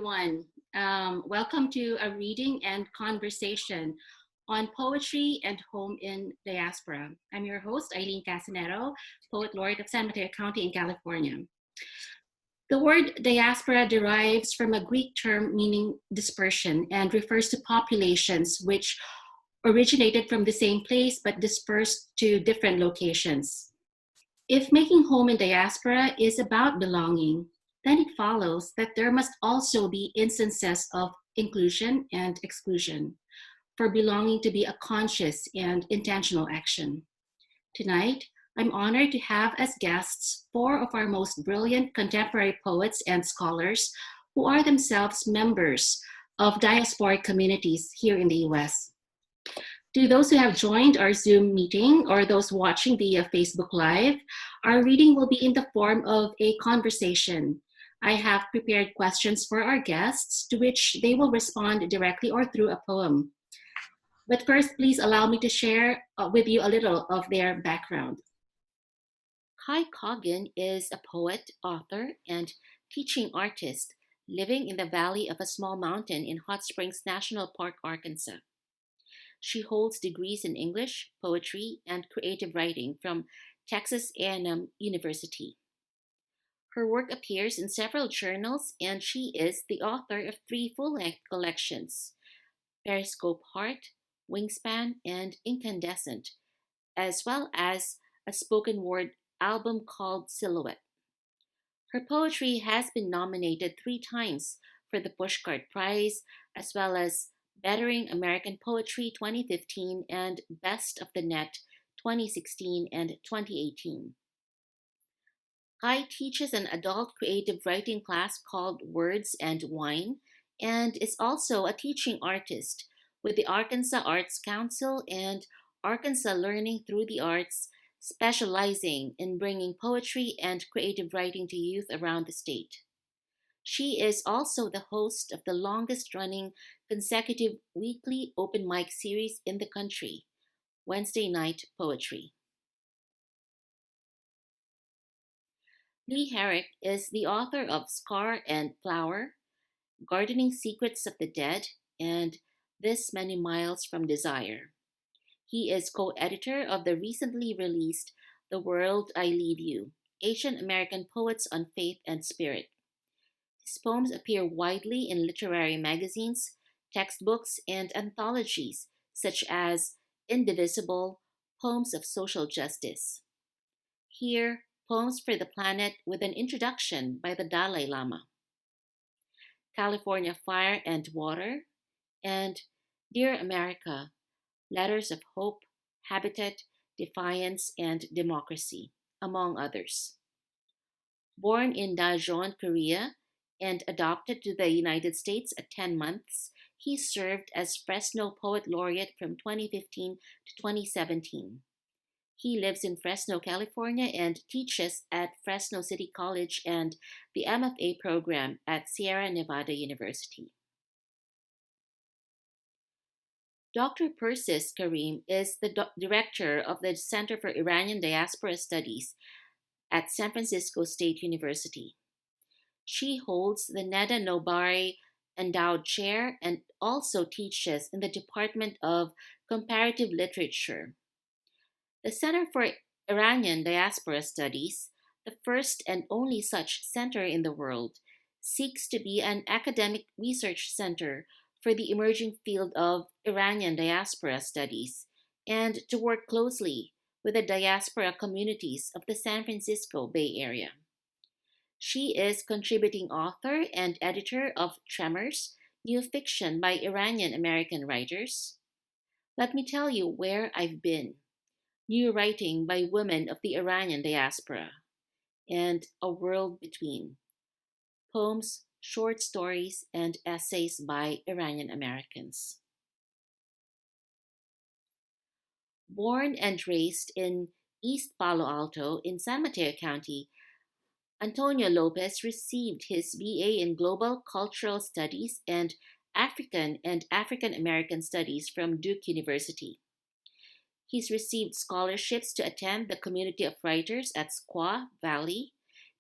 everyone. Welcome to a reading and conversation on poetry and home in diaspora. I'm your host, Eileen Casanero, Poet Laureate of San Mateo County in California. The word diaspora derives from a Greek term meaning dispersion and refers to populations which originated from the same place but dispersed to different locations. If making home in diaspora is about belonging, then it follows that there must also be instances of inclusion and exclusion for belonging to be a conscious and intentional action. Tonight, I'm honored to have as guests four of our most brilliant contemporary poets and scholars who are themselves members of diasporic communities here in the US. To those who have joined our Zoom meeting or those watching via Facebook Live, our reading will be in the form of a conversation. I have prepared questions for our guests to which they will respond directly or through a poem. But first, please allow me to share with you a little of their background. Coggin is a poet, author, and teaching artist living in the valley of a small mountain in Hot Springs National Park, Arkansas. She holds degrees in English, poetry, and creative writing from Texas A&M University. Her work appears in several journals, and she is the author of 3 full-length collections, PERISCOPE HEART, WINGSPAN, and INCANDESCENT, as well as a spoken word album called Silhouette. Her poetry has been nominated 3 times for the Pushcart Prize, as well as Bettering American Poetry 2015 and Best of the Net 2016 and 2018. Kai teaches an adult creative writing class called Words and Wine and is also a teaching artist with the Arkansas Arts Council and Arkansas Learning Through the Arts, specializing in bringing poetry and creative writing to youth around the state. She is also the host of the longest-running consecutive weekly open mic series in the country, Wednesday Night Poetry. Lee Herrick is the author of Scar and Flower, Gardening Secrets of the Dead, and This Many Miles from Desire. He is co-editor of the recently released The World I Leave You, Asian American Poets on Faith and Spirit. His poems appear widely in literary magazines, textbooks, and anthologies such as Indivisible, Poems of Social Justice. Here, Poems for the Planet with an Introduction by the Dalai Lama, California Fire and Water, and Dear America, Letters of Hope, Habitat, Defiance, and Democracy, among others. Born in Daejeon, Korea, and adopted to the United States at 10 months, he served as Fresno Poet Laureate from 2015 to 2017. He lives in Fresno, California, and teaches at Fresno City College and the MFA program at Sierra Nevada University. Dr. Persis Karim is the director of the Center for Iranian Diaspora Studies at San Francisco State University. She holds the Neda Nobari Endowed Chair and also teaches in the Department of Comparative Literature. The Center for Iranian Diaspora Studies, the first and only such center in the world, seeks to be an academic research center for the emerging field of Iranian diaspora studies and to work closely with the diaspora communities of the San Francisco Bay Area. She is contributing author and editor of Tremors, New Fiction by Iranian American Writers, Let Me Tell You Where I've Been, New Writing by Women of the Iranian Diaspora, and A World Between, Poems, Short Stories, and Essays by Iranian Americans. Born and raised in East Palo Alto in San Mateo County, Antonio Lopez received his BA in Global Cultural Studies and African American Studies from Duke University. He's received scholarships to attend the Community of Writers at Squaw Valley,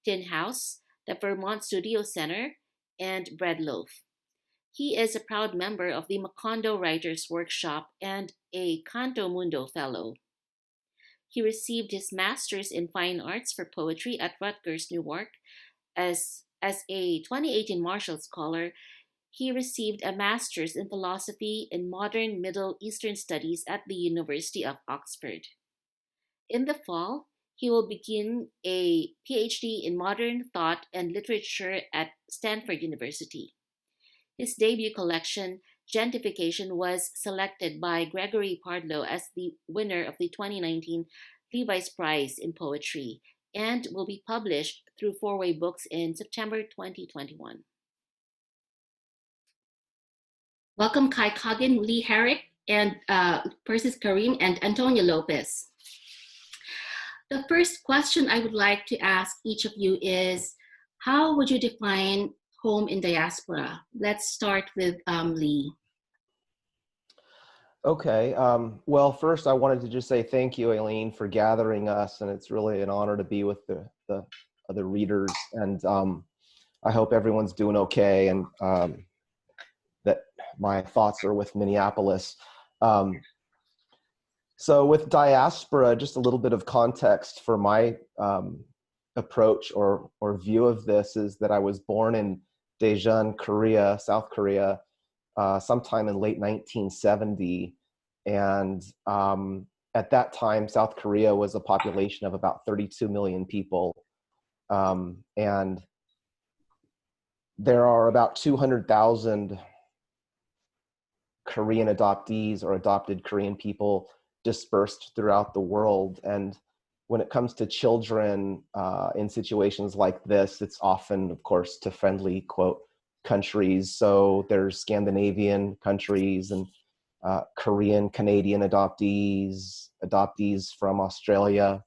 Tin House, the Vermont Studio Center, and Bread Loaf. He is a proud member of the Macondo Writers Workshop and a Canto Mundo Fellow. He received his master's in fine arts for poetry at Rutgers, New York. As a 2018 Marshall Scholar, he received a master's in philosophy in modern Middle Eastern studies at the University of Oxford. In the fall, he will begin a PhD in modern thought and literature at Stanford University. His debut collection, Gentification, was selected by Gregory Pardlow as the winner of the 2019 Levi's Prize in Poetry and will be published through Four-Way Books in September 2021. Welcome Kai Coggin, Lee Herrick, and Persis Karim and Antonio Lopez. The first question I would like to ask each of you is, how would you define home in diaspora? Let's start with Lee. Okay, well, first I wanted to just say thank you, Aileen, for gathering us, and it's really an honor to be with the other readers, and I hope everyone's doing okay, and that my thoughts are with Minneapolis. So with diaspora, just a little bit of context for my approach or view of this is that I was born in Daejeon, Korea, South Korea, sometime in late 1970. And at that time, South Korea was a population of about 32 million people. And there are about 200,000 Korean adoptees or adopted Korean people dispersed throughout the world. And when it comes to children in situations like this, it's often, of course, to friendly, quote, countries. So there's Scandinavian countries and Korean, Canadian adoptees from Australia.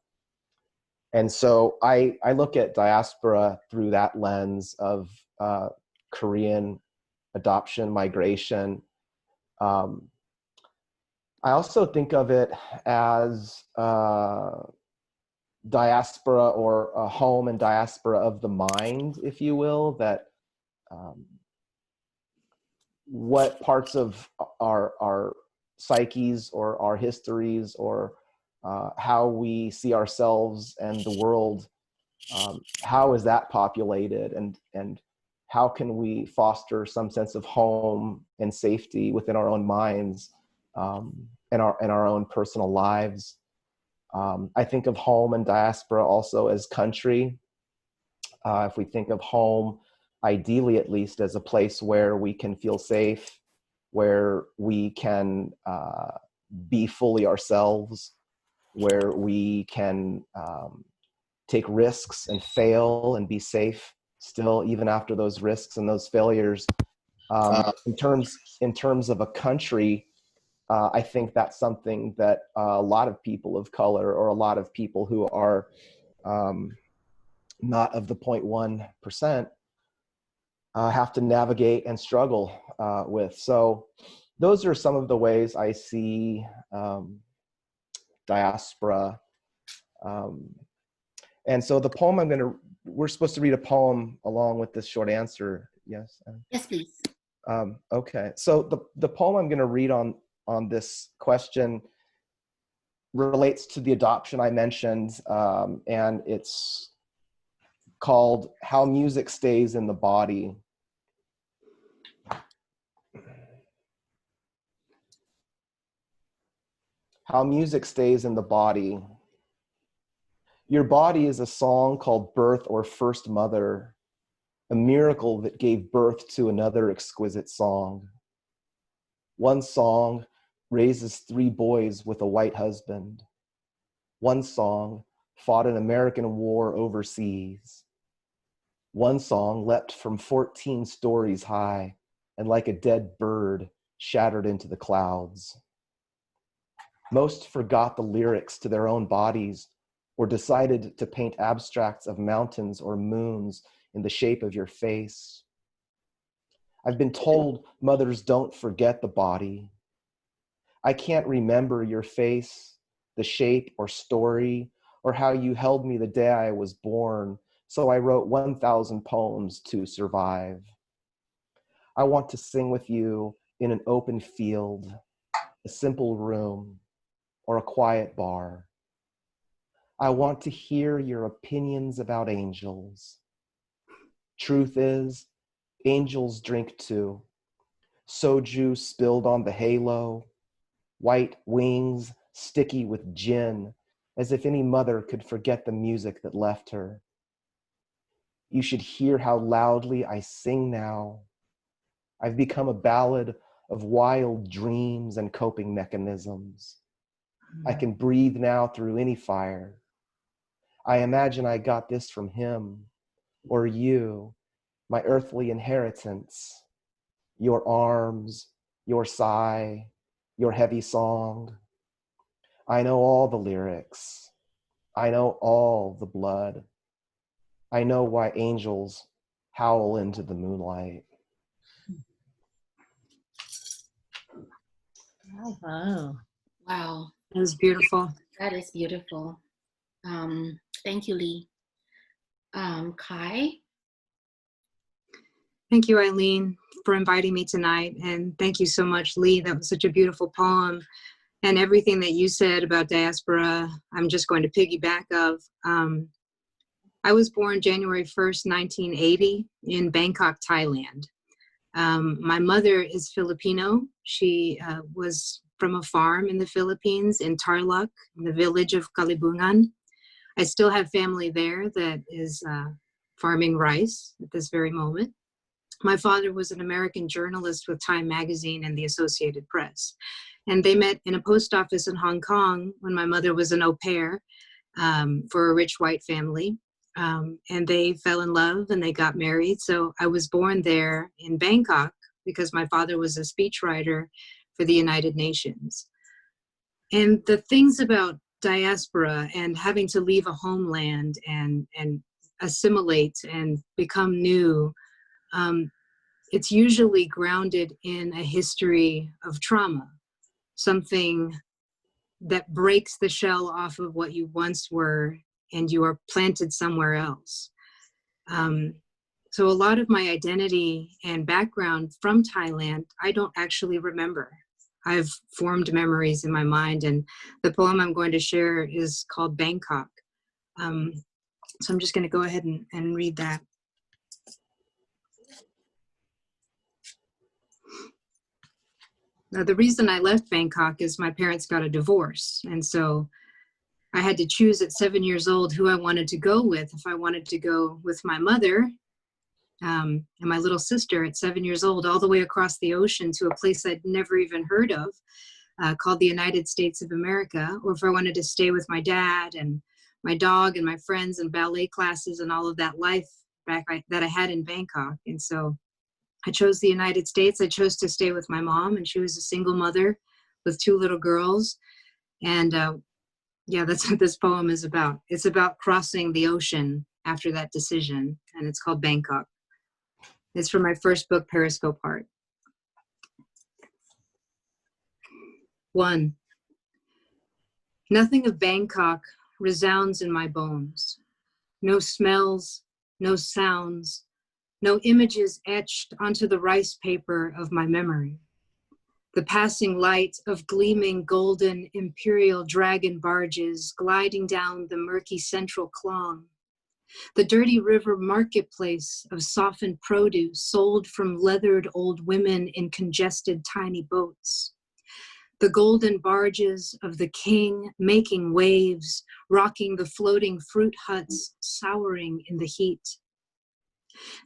And so I look at diaspora through that lens of Korean adoption, migration. I also think of it as diaspora or a home and diaspora of the mind, if you will, that what parts of our psyches or our histories or how we see ourselves and the world, how is that populated, and how can we foster some sense of home and safety within our own minds and our own personal lives. I think of home and diaspora also as country. If we think of home, ideally at least, as a place where we can feel safe, where we can be fully ourselves, where we can take risks and fail and be safe still, even after those risks and those failures. In terms of a country, I think that's something that a lot of people of color or a lot of people who are not of the 0.1% have to navigate and struggle with. So those are some of the ways I see diaspora. And so the poem we're supposed to read a poem along with this short answer. Yes? Yes, please. Okay, so the poem I'm gonna read on this question relates to the adoption I mentioned, and it's called How Music Stays in the Body. How music stays in the body. Your body is a song called Birth or First Mother, a miracle that gave birth to another exquisite song. One song raises 3 boys with a white husband. One song fought an American war overseas. One song leapt from 14 stories high and like a dead bird shattered into the clouds. Most forgot the lyrics to their own bodies or decided to paint abstracts of mountains or moons in the shape of your face. I've been told mothers don't forget the body. I can't remember your face, the shape or story, or how you held me the day I was born, so I wrote 1,000 poems to survive. I want to sing with you in an open field, a simple room, or a quiet bar. I want to hear your opinions about angels. Truth is, angels drink too. Soju spilled on the halo, white wings sticky with gin, as if any mother could forget the music that left her. You should hear how loudly I sing now. I've become a ballad of wild dreams and coping mechanisms. I can breathe now through any fire. I imagine I got this from him, or you, my earthly inheritance, your arms, your sigh, your heavy song. I know all the lyrics. I know all the blood. I know why angels howl into the moonlight. Wow. Wow, That was beautiful. that is beautiful. Thank you, Lee. Kai? Thank you, Eileen, for inviting me tonight. And thank you so much, Lee. That was such a beautiful poem. And everything that you said about diaspora, I'm just going to piggyback of. I was born January 1st, 1980 in Bangkok, Thailand. My mother is Filipino. She was from a farm in the Philippines in Tarlac, in the village of Kalibungan. I still have family there that is farming rice at this very moment. My father was an American journalist with Time Magazine and the Associated Press. And they met in a post office in Hong Kong when my mother was an au pair for a rich white family. And they fell in love and they got married. So I was born there in Bangkok because my father was a speechwriter for the United Nations. And the things about diaspora and having to leave a homeland and assimilate and become new, it's usually grounded in a history of trauma, something that breaks the shell off of what you once were and you are planted somewhere else. So a lot of my identity and background from Thailand, I don't actually remember. I've formed memories in my mind, and the poem I'm going to share is called Bangkok. So I'm just going to go ahead and read that. Now, the reason I left Bangkok is my parents got a divorce, and so I had to choose at 7 years old who I wanted to go with. If I wanted to go with my mother and my little sister at 7 years old, all the way across the ocean to a place I'd never even heard of, called the United States of America, or if I wanted to stay with my dad and my dog and my friends and ballet classes and all of that life that I had in Bangkok. And so I chose the United States. I chose to stay with my mom, and she was a single mother with 2 little girls. And yeah, that's what this poem is about. It's about crossing the ocean after that decision, and it's called Bangkok. It's from my first book, Periscope Heart. 1. Nothing of Bangkok resounds in my bones. No smells, no sounds, no images etched onto the rice paper of my memory. The passing light of gleaming golden imperial dragon barges gliding down the murky central clong. The dirty river marketplace of softened produce sold from leathered old women in congested tiny boats. The golden barges of the king making waves, rocking the floating fruit huts, souring in the heat.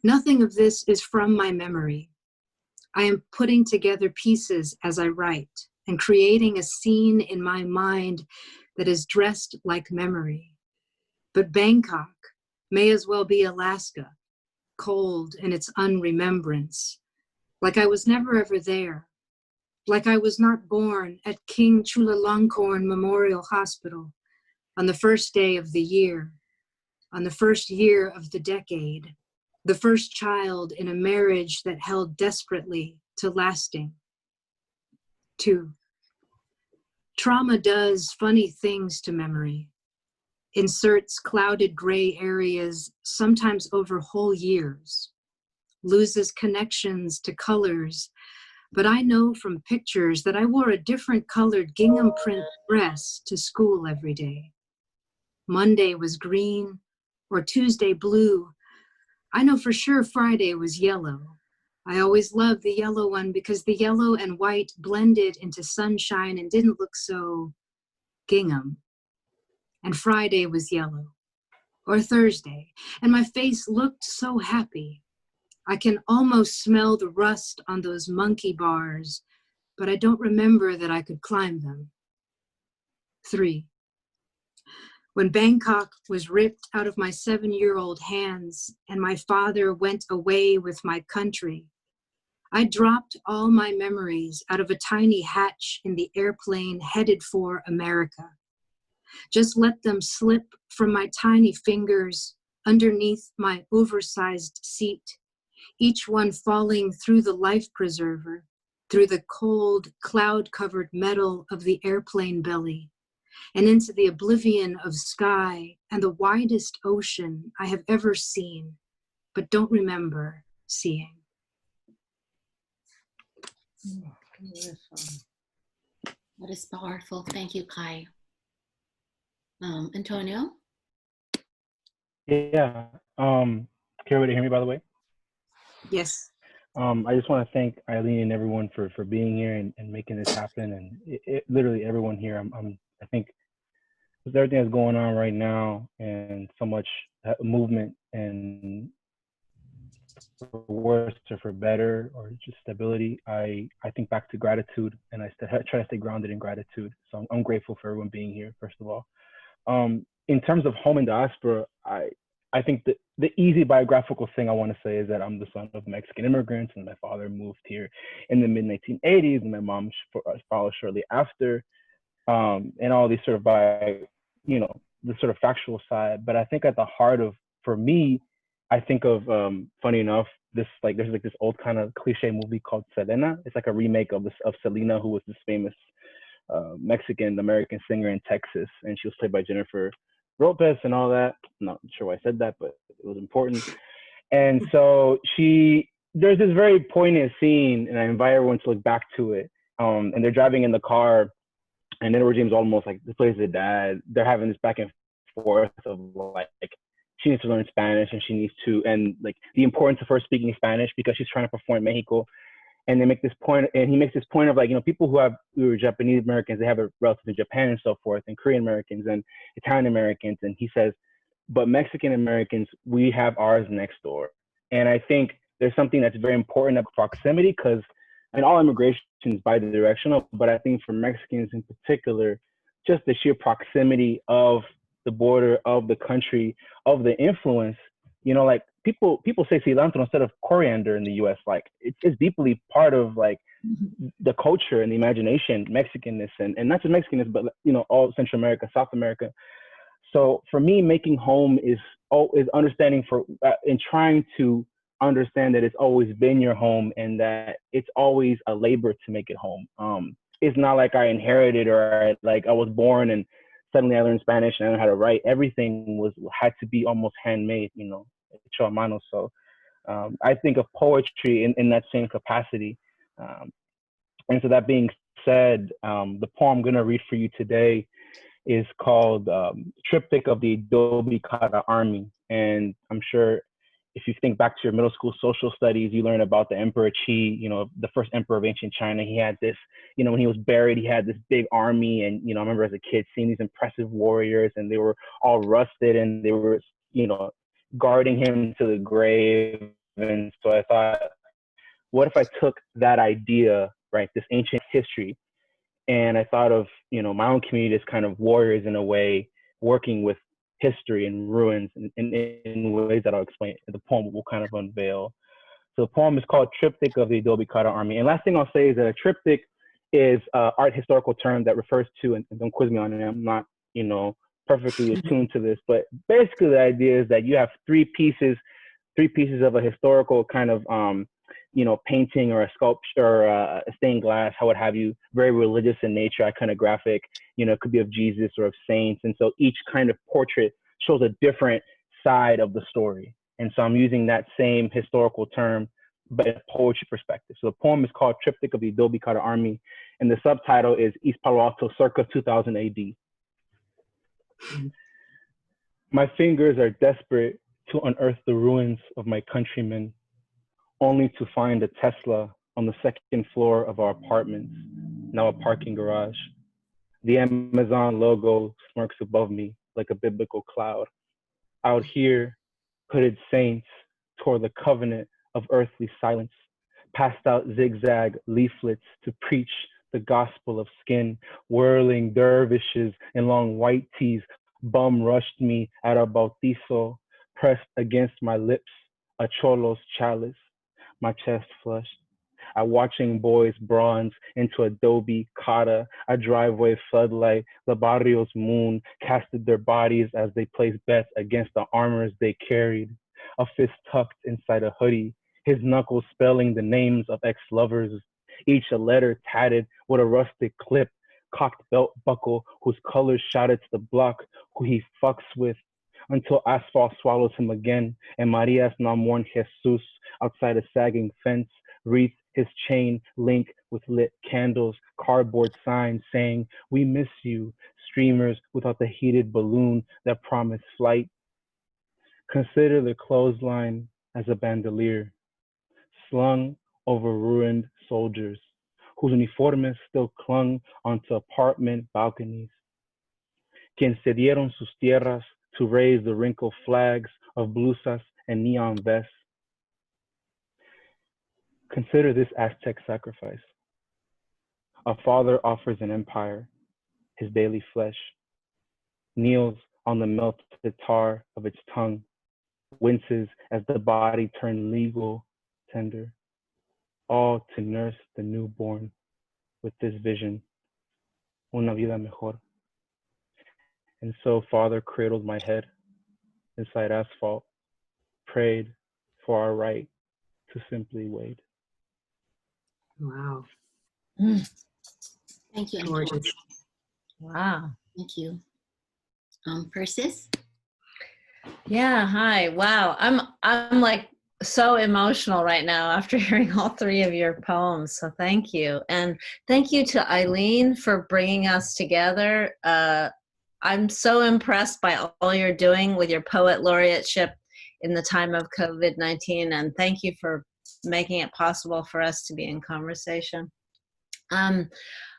Nothing of this is from my memory. I am putting together pieces as I write and creating a scene in my mind that is dressed like memory. But Bangkok may as well be Alaska, cold in its unremembrance, like I was never ever there, like I was not born at King Chulalongkorn Memorial Hospital on the first day of the year, on the first year of the decade, the first child in a marriage that held desperately to lasting. 2. Trauma does funny things to memory, inserts clouded gray areas, sometimes over whole years, loses connections to colors. But I know from pictures that I wore a different colored gingham print dress to school every day. Monday was green or Tuesday blue. I know for sure Friday was yellow. I always loved the yellow one because the yellow and white blended into sunshine and didn't look so gingham. And Friday was yellow, or Thursday, and my face looked so happy. I can almost smell the rust on those monkey bars, but I don't remember that I could climb them. 3. When Bangkok was ripped out of my 7-year-old hands and my father went away with my country, I dropped all my memories out of a tiny hatch in the airplane headed for America. Just let them slip from my tiny fingers underneath my oversized seat, each one falling through the life preserver, through the cold, cloud-covered metal of the airplane belly, and into the oblivion of sky and the widest ocean I have ever seen, but don't remember seeing. That is powerful. Thank you, Kai. Antonio? Yeah. Can everybody hear me, by the way? Yes. I just want to thank Eileen and everyone for being here and making this happen. And literally everyone here, I think with everything that's going on right now and so much movement and for worse or for better or just stability, I think back to gratitude, and I try to stay grounded in gratitude. So I'm grateful for everyone being here, first of all. In terms of home and diaspora, I think the easy biographical thing I want to say is that I'm the son of Mexican immigrants, and my father moved here in the mid-1980s, and my mom followed shortly after, and all these sort of the sort of factual side. But I think at the heart of, for me, I think of, funny enough, there's this old kind of cliche movie called Selena. It's like a remake of Selena, who was this famous Mexican-American singer in Texas, and she was played by Jennifer Lopez and all that. I'm not sure why I said that, but it was important. And so there's this very poignant scene, and I invite everyone to look back to it. And they're driving in the car, and Edward James almost like this plays the dad. They're having this back and forth of like she needs to learn Spanish, and she needs to, and like the importance of her speaking Spanish because she's trying to perform in Mexico. And they make this point, and he makes this point of like, people who are Japanese Americans, they have a relative in Japan and so forth, and Korean Americans and Italian Americans. And he says, but Mexican Americans, we have ours next door. And I think there's something that's very important about proximity, because all immigration is bidirectional, but I think for Mexicans in particular, just the sheer proximity of the border, of the country, of the influence, like people say cilantro instead of coriander in the US, like it's deeply part of like the culture and the imagination, Mexicanness, and not just Mexicanness, but all Central America, South America. So for me, making home is understanding and trying to understand that it's always been your home, and that it's always a labor to make it home. It's not like I inherited, or I was born and suddenly I learned Spanish and I learned how to write. Everything had to be almost handmade, hecho a mano. So I think of poetry in that same capacity. And so that being said, the poem I'm going to read for you today is called Triptych of the Adobe Kata Army. And I'm sure if you think back to your middle school social studies, you learn about the Emperor Qi, the first emperor of ancient China. He had this, when he was buried, he had this big army. And, I remember as a kid seeing these impressive warriors, and they were all rusted, and they were, guarding him to the grave. And so I thought, what if I took that idea, right, this ancient history, and I thought of, my own community as kind of warriors in a way, working with history and ruins in ways that I'll explain. The poem will kind of unveil. So the poem is called Triptych of the Adobe Kata Army. And last thing I'll say is that a triptych is an art historical term that refers to, and don't quiz me on it, I'm not, perfectly attuned to this, but basically the idea is that you have three pieces of a historical kind of, painting or a sculpture or a stained glass, how would have you, very religious in nature, iconographic, it could be of Jesus or of saints. And so each kind of portrait shows a different side of the story. And so I'm using that same historical term but in a poetry perspective. So the poem is called Triptych of the Adobe Cutter Army, and the subtitle is East Palo Alto circa 2000 AD. My fingers are desperate to unearth the ruins of my countrymen, only to find a Tesla on the second floor of our apartments, now a parking garage. The Amazon logo smirks above me like a biblical cloud. Out here, hooded saints tore the covenant of earthly silence, passed out zigzag leaflets to preach the gospel of skin. Whirling dervishes in long white tees bum rushed me at a bautizo, pressed against my lips a cholo's chalice, my chest flushed. At watching boys bronze into adobe cata, a driveway floodlight, the barrio's moon casted their bodies as they placed bets against the armors they carried. A fist tucked inside a hoodie, his knuckles spelling the names of ex-lovers, each a letter tatted with a rustic clip, cocked belt buckle whose colors shouted to the block who he fucks with, until asphalt swallows him again, and Maria's no mourn Jesus outside a sagging fence, wreath his chain link with lit candles, cardboard signs saying, "We miss you," streamers without the heated balloon that promised flight. Consider the clothesline as a bandolier, slung over ruined soldiers, whose uniformes still clung onto apartment balconies. Quien cedieron sus tierras to raise the wrinkled flags of blusas and neon vests. Consider this Aztec sacrifice. A father offers an empire, his daily flesh, kneels on the melted tar of its tongue, winces as the body turned legal tender, all to nurse the newborn with this vision, una vida mejor. And so father cradled my head inside asphalt, prayed for our right to simply wait. Wow. Thank you, Gorgeous. Antoine. Wow. Thank you. Persis? Yeah, hi. Wow. I'm like so emotional right now after hearing all three of your poems. So thank you. And thank you to Eileen for bringing us together. I'm so impressed by all you're doing with your poet laureateship in the time of COVID-19. And thank you for making it possible for us to be in conversation. I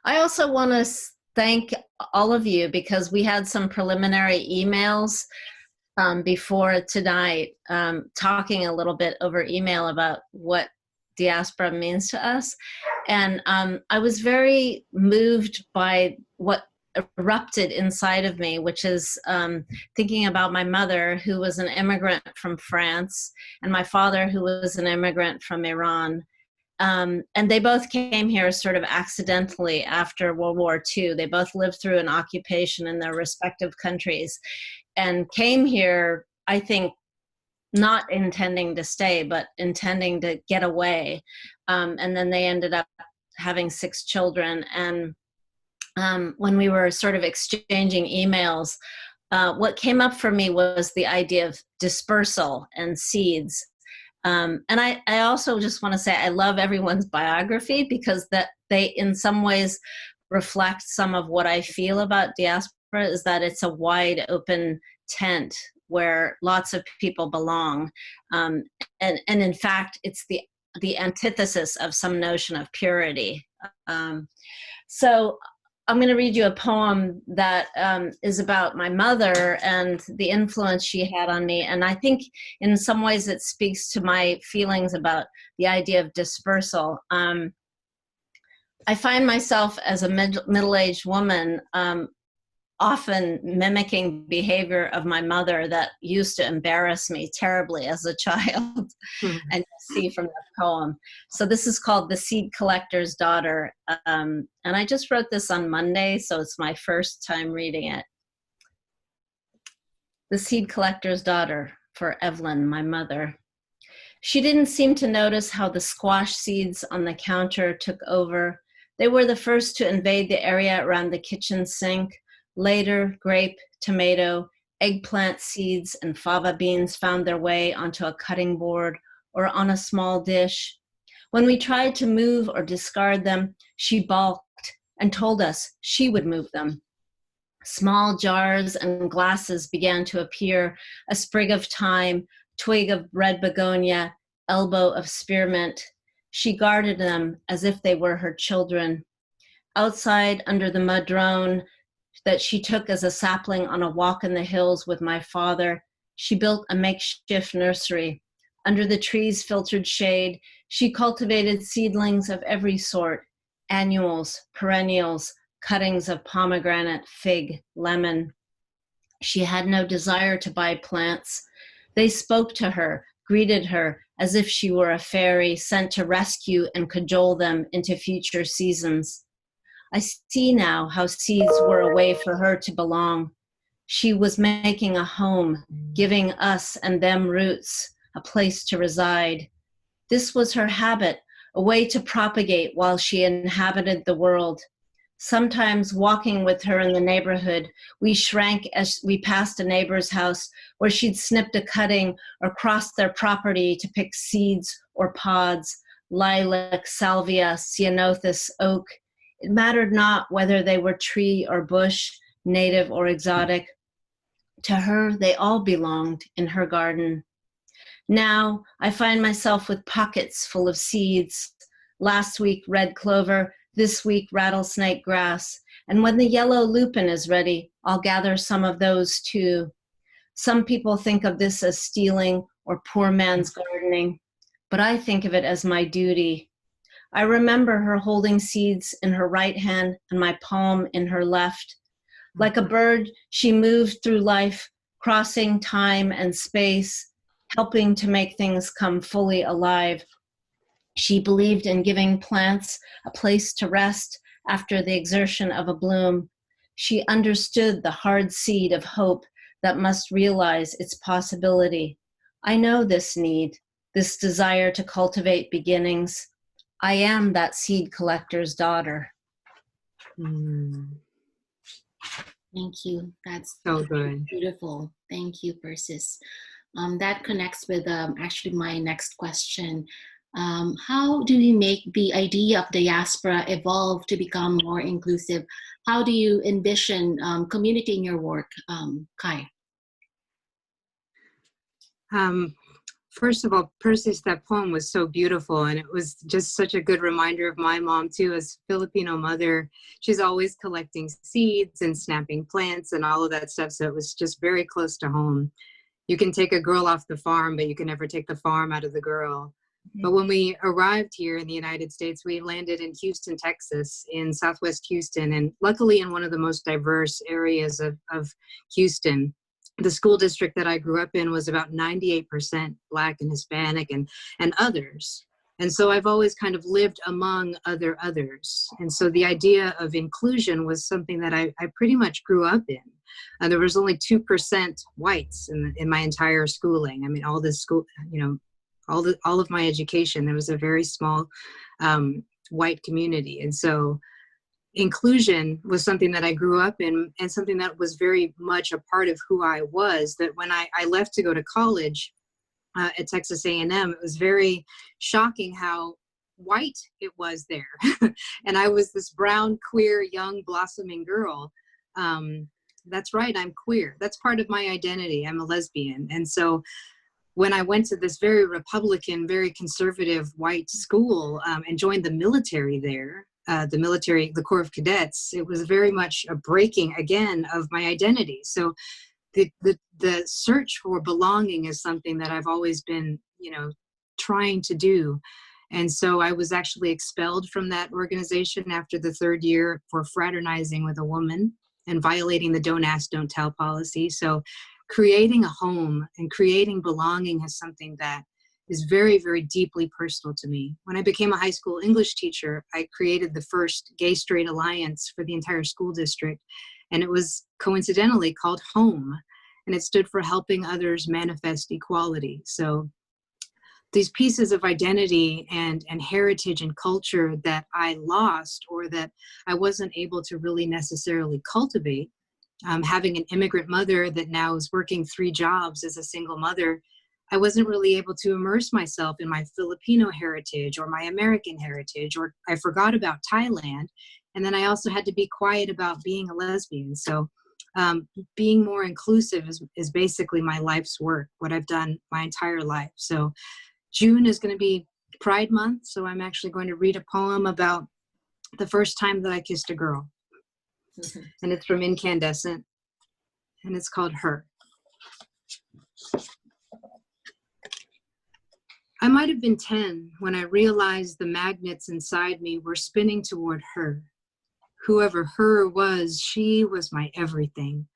also want to thank all of you because we had some preliminary emails before tonight, talking a little bit over email about what diaspora means to us. And I was very moved by what erupted inside of me, which is thinking about my mother, who was an immigrant from France, and my father, who was an immigrant from Iran. And they both came here sort of accidentally after World War II. They both lived through an occupation in their respective countries and came here, I think, not intending to stay, but intending to get away. And then they ended up having 6 children. And when we were sort of exchanging emails, what came up for me was the idea of dispersal and seeds. And I also just want to say I love everyone's biography because that they in some ways reflect some of what I feel about diaspora, is that it's a wide open tent where lots of people belong. And in fact, it's the antithesis of some notion of purity. So I'm going to read you a poem that is about my mother and the influence she had on me. And I think in some ways it speaks to my feelings about the idea of dispersal. I find myself as a middle-aged woman often mimicking behavior of my mother that used to embarrass me terribly as a child. And you'll see from that poem. So this is called The Seed Collector's Daughter. And I just wrote this on Monday, so it's my first time reading it. The Seed Collector's Daughter, for Evelyn, my mother. She didn't seem to notice how the squash seeds on the counter took over. They were the first to invade the area around the kitchen sink. Later, grape, tomato, eggplant seeds, and fava beans found their way onto a cutting board or on a small dish, When we tried to move or discard them, she balked and told us she would move them. Small jars and glasses began to appear, a sprig of thyme, twig of red begonia, elbow of spearmint. She guarded them as if they were her children. Outside, under the madrone that she took as a sapling on a walk in the hills with my father, she built a makeshift nursery. Under the trees' filtered shade, she cultivated seedlings of every sort, annuals, perennials, cuttings of pomegranate, fig, lemon. She had no desire to buy plants. They spoke to her, greeted her as if she were a fairy sent to rescue and cajole them into future seasons. I see now how seeds were a way for her to belong. She was making a home, giving us and them roots, a place to reside. This was her habit, a way to propagate while she inhabited the world. Sometimes walking with her in the neighborhood, we shrank as we passed a neighbor's house where she'd snipped a cutting or crossed their property to pick seeds or pods, lilac, salvia, ceanothus, oak. It mattered not whether they were tree or bush, native or exotic. To her, they all belonged in her garden. Now, I find myself with pockets full of seeds. Last week, red clover. This week, rattlesnake grass. And when the yellow lupin is ready, I'll gather some of those too. Some people think of this as stealing or poor man's gardening, but I think of it as my duty. I remember her holding seeds in her right hand and my palm in her left. Like a bird, she moved through life, crossing time and space, helping to make things come fully alive. She believed in giving plants a place to rest after the exertion of a bloom. She understood the hard seed of hope that must realize its possibility. I know this need, this desire to cultivate beginnings. I am that seed collector's daughter. Thank you. That's So good. beautiful. Thank you, Persis. That connects with actually my next question. How do you make the idea of diaspora evolve to become more inclusive? How do you envision community in your work, Kai? First of all, Persis, that poem was so beautiful, and it was just such a good reminder of my mom too, as Filipino mother. She's always collecting seeds and snapping plants and all of that stuff, so it was just very close to home. You can take a girl off the farm, but you can never take the farm out of the girl. But when we arrived here in the United States, we landed in Houston, Texas, in Southwest Houston, and luckily in one of the most diverse areas of Houston. The school district that I grew up in was about 98% Black and Hispanic and others. And so I've always kind of lived among others. And so the idea of inclusion was something that I pretty much grew up in. There was only 2% whites in my entire schooling. I mean, all this school, all of my education, there was a very small white community. And so inclusion was something that I grew up in and something that was very much a part of who I was, that when I left to go to college at Texas A&M, it was very shocking how white it was there. And I was this brown, queer, young, blossoming girl. That's right, I'm queer. That's part of my identity. I'm a lesbian. And so when I went to this very Republican, very conservative white school and joined the military there, the Corps of Cadets, it was very much a breaking again of my identity. So the search for belonging is something that I've always been, trying to do. And so I was actually expelled from that organization after the third year for fraternizing with a woman and violating the don't ask, don't tell policy. So creating a home and creating belonging is something that is very, very deeply personal to me. When I became a high school English teacher, I created the first gay-straight alliance for the entire school district. And it was coincidentally called HOME, and it stood for Helping Others Manifest Equality. So these pieces of identity and heritage and culture that I lost or that I wasn't able to really necessarily cultivate, having an immigrant mother that now is working 3 jobs as a single mother, I wasn't really able to immerse myself in my Filipino heritage or my American heritage, or I forgot about Thailand. And then I also had to be quiet about being a lesbian. So being more inclusive is basically my life's work, what I've done my entire life. So June is going to be Pride Month. So I'm actually going to read a poem about the first time that I kissed a girl. Mm-hmm. And it's from Incandescent. And it's called Her. I might have been 10 when I realized the magnets inside me were spinning toward her. Whoever her was, she was my everything.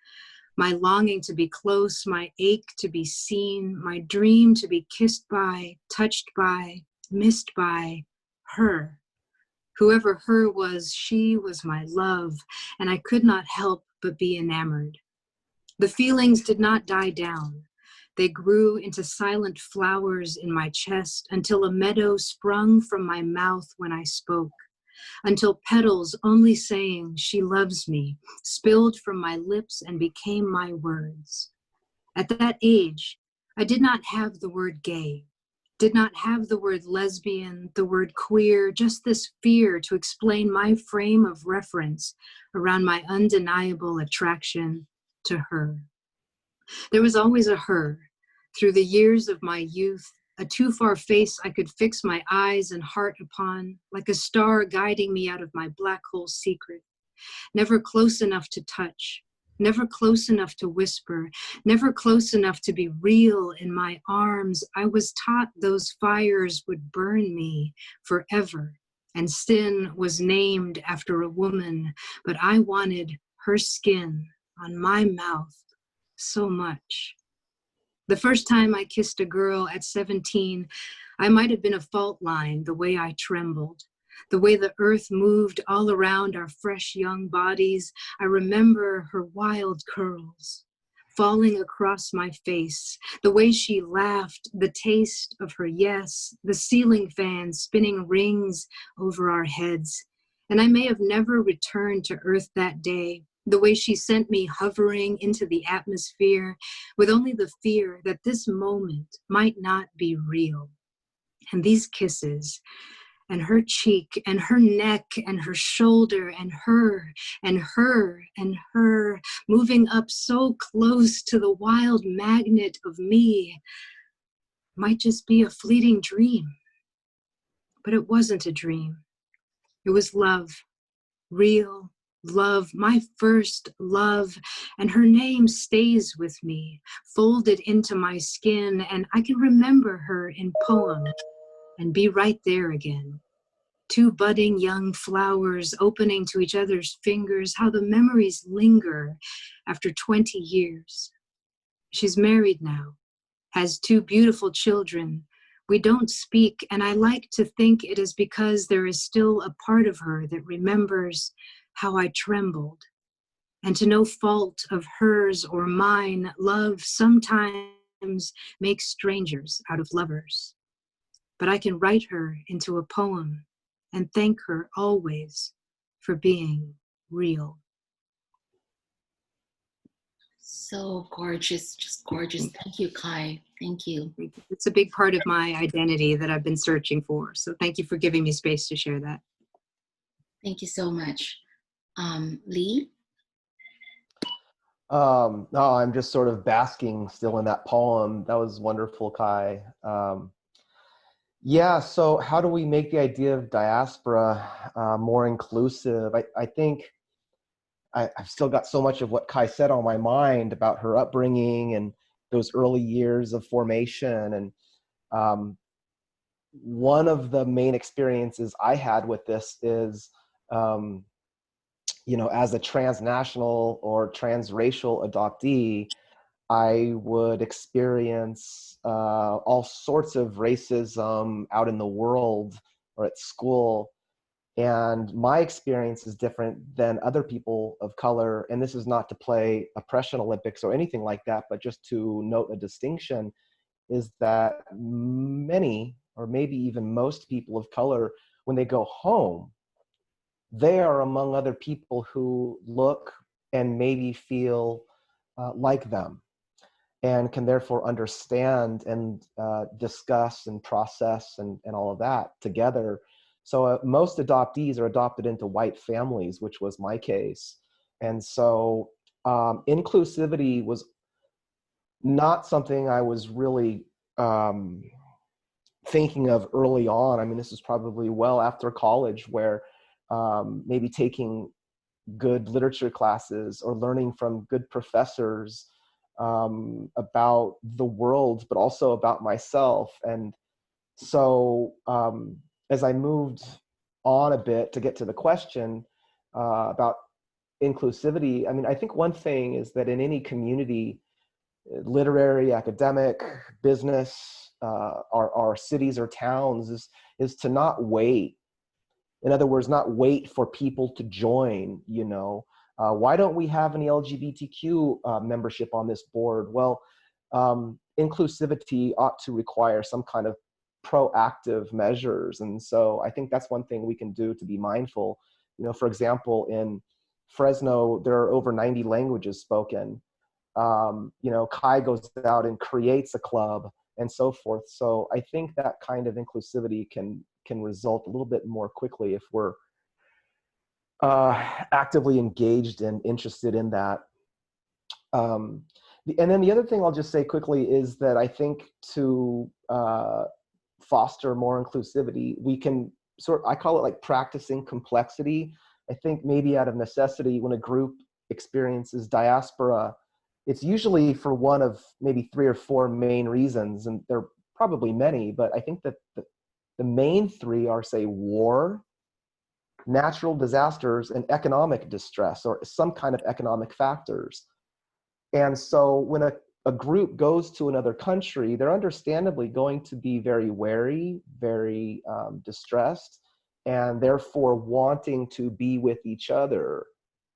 My longing to be close, my ache to be seen, my dream to be kissed by, touched by, missed by her. Whoever her was, she was my love, and I could not help but be enamored. The feelings did not die down. They grew into silent flowers in my chest until a meadow sprung from my mouth when I spoke, until petals only saying she loves me spilled from my lips and became my words. At that age, I did not have the word gay, did not have the word lesbian, the word queer, just this fear to explain my frame of reference around my undeniable attraction to her. There was always a her. Through the years of my youth, a too far face I could fix my eyes and heart upon, like a star guiding me out of my black hole secret. Never close enough to touch, never close enough to whisper, never close enough to be real in my arms. I was taught those fires would burn me forever, and sin was named after a woman, but I wanted her skin on my mouth so much. The first time I kissed a girl at 17, I might have been a fault line, the way I trembled, the way the earth moved all around our fresh young bodies. I remember her wild curls falling across my face, the way she laughed, the taste of her yes, the ceiling fan spinning rings over our heads. And I may have never returned to earth that day, the way she sent me hovering into the atmosphere with only the fear that this moment might not be real. And these kisses, and her cheek, and her neck, and her shoulder, and her, and her, and her, moving up so close to the wild magnet of me, might just be a fleeting dream. But it wasn't a dream. It was love, real love, my first love, and her name stays with me, folded into my skin, and I can remember her in poem and be right there again. Two budding young flowers opening to each other's fingers, how the memories linger after 20 years. She's married now, has two beautiful children. We don't speak, and I like to think it is because there is still a part of her that remembers how I trembled. And to no fault of hers or mine, love sometimes makes strangers out of lovers. But I can write her into a poem and thank her always for being real. So gorgeous, just gorgeous. Thank you, Kai. Thank you. It's a big part of my identity that I've been searching for. So thank you for giving me space to share that. Thank you so much. Lee? No, I'm just sort of basking still in that poem. That was wonderful, Kai. Yeah, so how do we make the idea of diaspora more inclusive? I think I've still got so much of what Kai said on my mind about her upbringing and those early years of formation. And one of the main experiences I had with this is, as a transnational or transracial adoptee, I would experience all sorts of racism out in the world or at school. And my experience is different than other people of color. And this is not to play oppression Olympics or anything like that, but just to note a distinction is that many, or maybe even most people of color, when they go home, they are among other people who look and maybe feel like them. and can therefore understand and discuss and process and all of that together. So most adoptees are adopted into white families, which was my case. And so inclusivity was not something I was really thinking of early on. I mean, this was probably well after college, where maybe taking good literature classes or learning from good professors about the world, but also about myself. And so as I moved on a bit to get to the question about inclusivity, I mean, I think one thing is that in any community, literary, academic, business, our cities or towns, is to not wait. In other words, not wait for people to join, you know. Why don't we have any LGBTQ membership on this board? Well, inclusivity ought to require some kind of proactive measures. And so I think that's one thing we can do to be mindful. You know, for example, in Fresno, there are over 90 languages spoken. You know, Kai goes out and creates a club and so forth. So I think that kind of inclusivity can result a little bit more quickly if we're actively engaged and interested in that. And then the other thing I'll just say quickly is that I think to foster more inclusivity, we can I call it like practicing complexity. I think maybe out of necessity, when a group experiences diaspora, it's usually for one of maybe 3 or 4 main reasons, and there are probably many, but I think that the main 3 are, say, war, natural disasters, and economic distress, or some kind of economic factors. And so when a group goes to another country, they're understandably going to be very wary, very distressed, and therefore wanting to be with each other,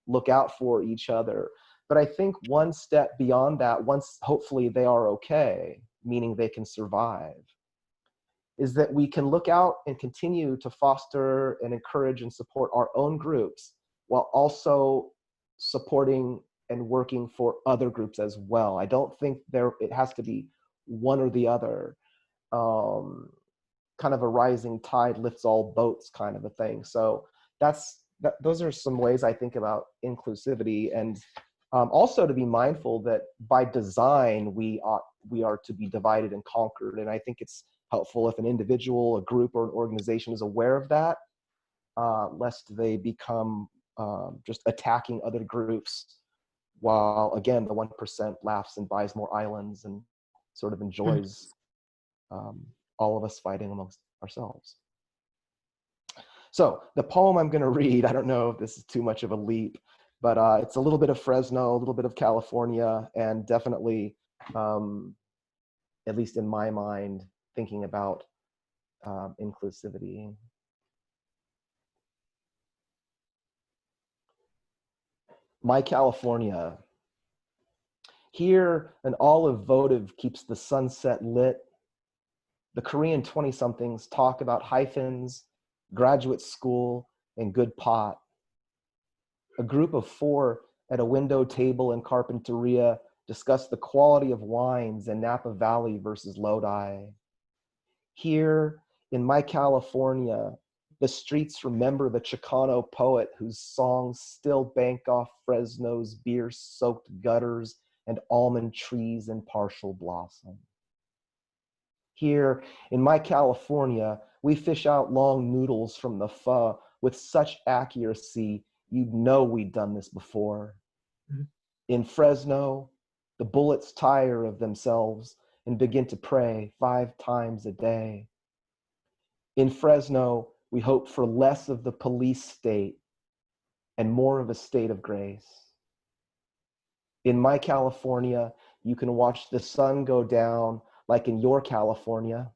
look out for each other. But I think one step beyond that, once hopefully they are okay, meaning they can survive, is that we can look out and continue to foster and encourage and support our own groups while also supporting and working for other groups as well. I don't think it has to be one or the other. Kind of a rising tide lifts all boats kind of a thing. So those are some ways I think about inclusivity, and also to be mindful that by design we are to be divided and conquered. And I think it's helpful if an individual, a group, or an organization is aware of that, lest they become just attacking other groups, while again the 1% laughs and buys more islands and sort of enjoys all of us fighting amongst ourselves. So the poem I'm going to read, I don't know if this is too much of a leap, but it's a little bit of Fresno, a little bit of California, and definitely, at least in my mind, thinking about inclusivity. My California. Here, an olive votive keeps the sunset lit. The Korean 20-somethings talk about hyphens, graduate school, and good pot. A group of 4 at a window table in Carpinteria discuss the quality of wines in Napa Valley versus Lodi. Here, in my California, the streets remember the Chicano poet whose songs still bank off Fresno's beer-soaked gutters and almond trees in partial blossom. Here, in my California, we fish out long noodles from the pho with such accuracy, you'd know we'd done this before. Mm-hmm. In Fresno, the bullets tire of themselves and begin to pray 5 times a day. In Fresno, we hope for less of the police state and more of a state of grace. In my California, you can watch the sun go down like in your California,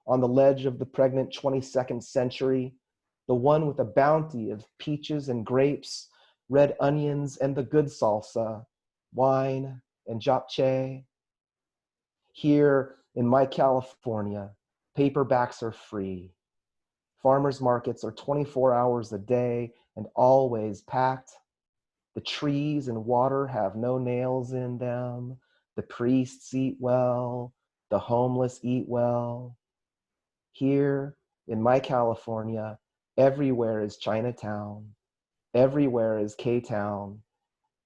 on the ledge of the pregnant 22nd century, the one with a bounty of peaches and grapes, red onions and the good salsa, wine and japchae. Here in my California, paperbacks are free. Farmers markets are 24 hours a day and always packed. The trees and water have no nails in them. The priests eat well, the homeless eat well. Here in my California, everywhere is Chinatown, everywhere is K-Town,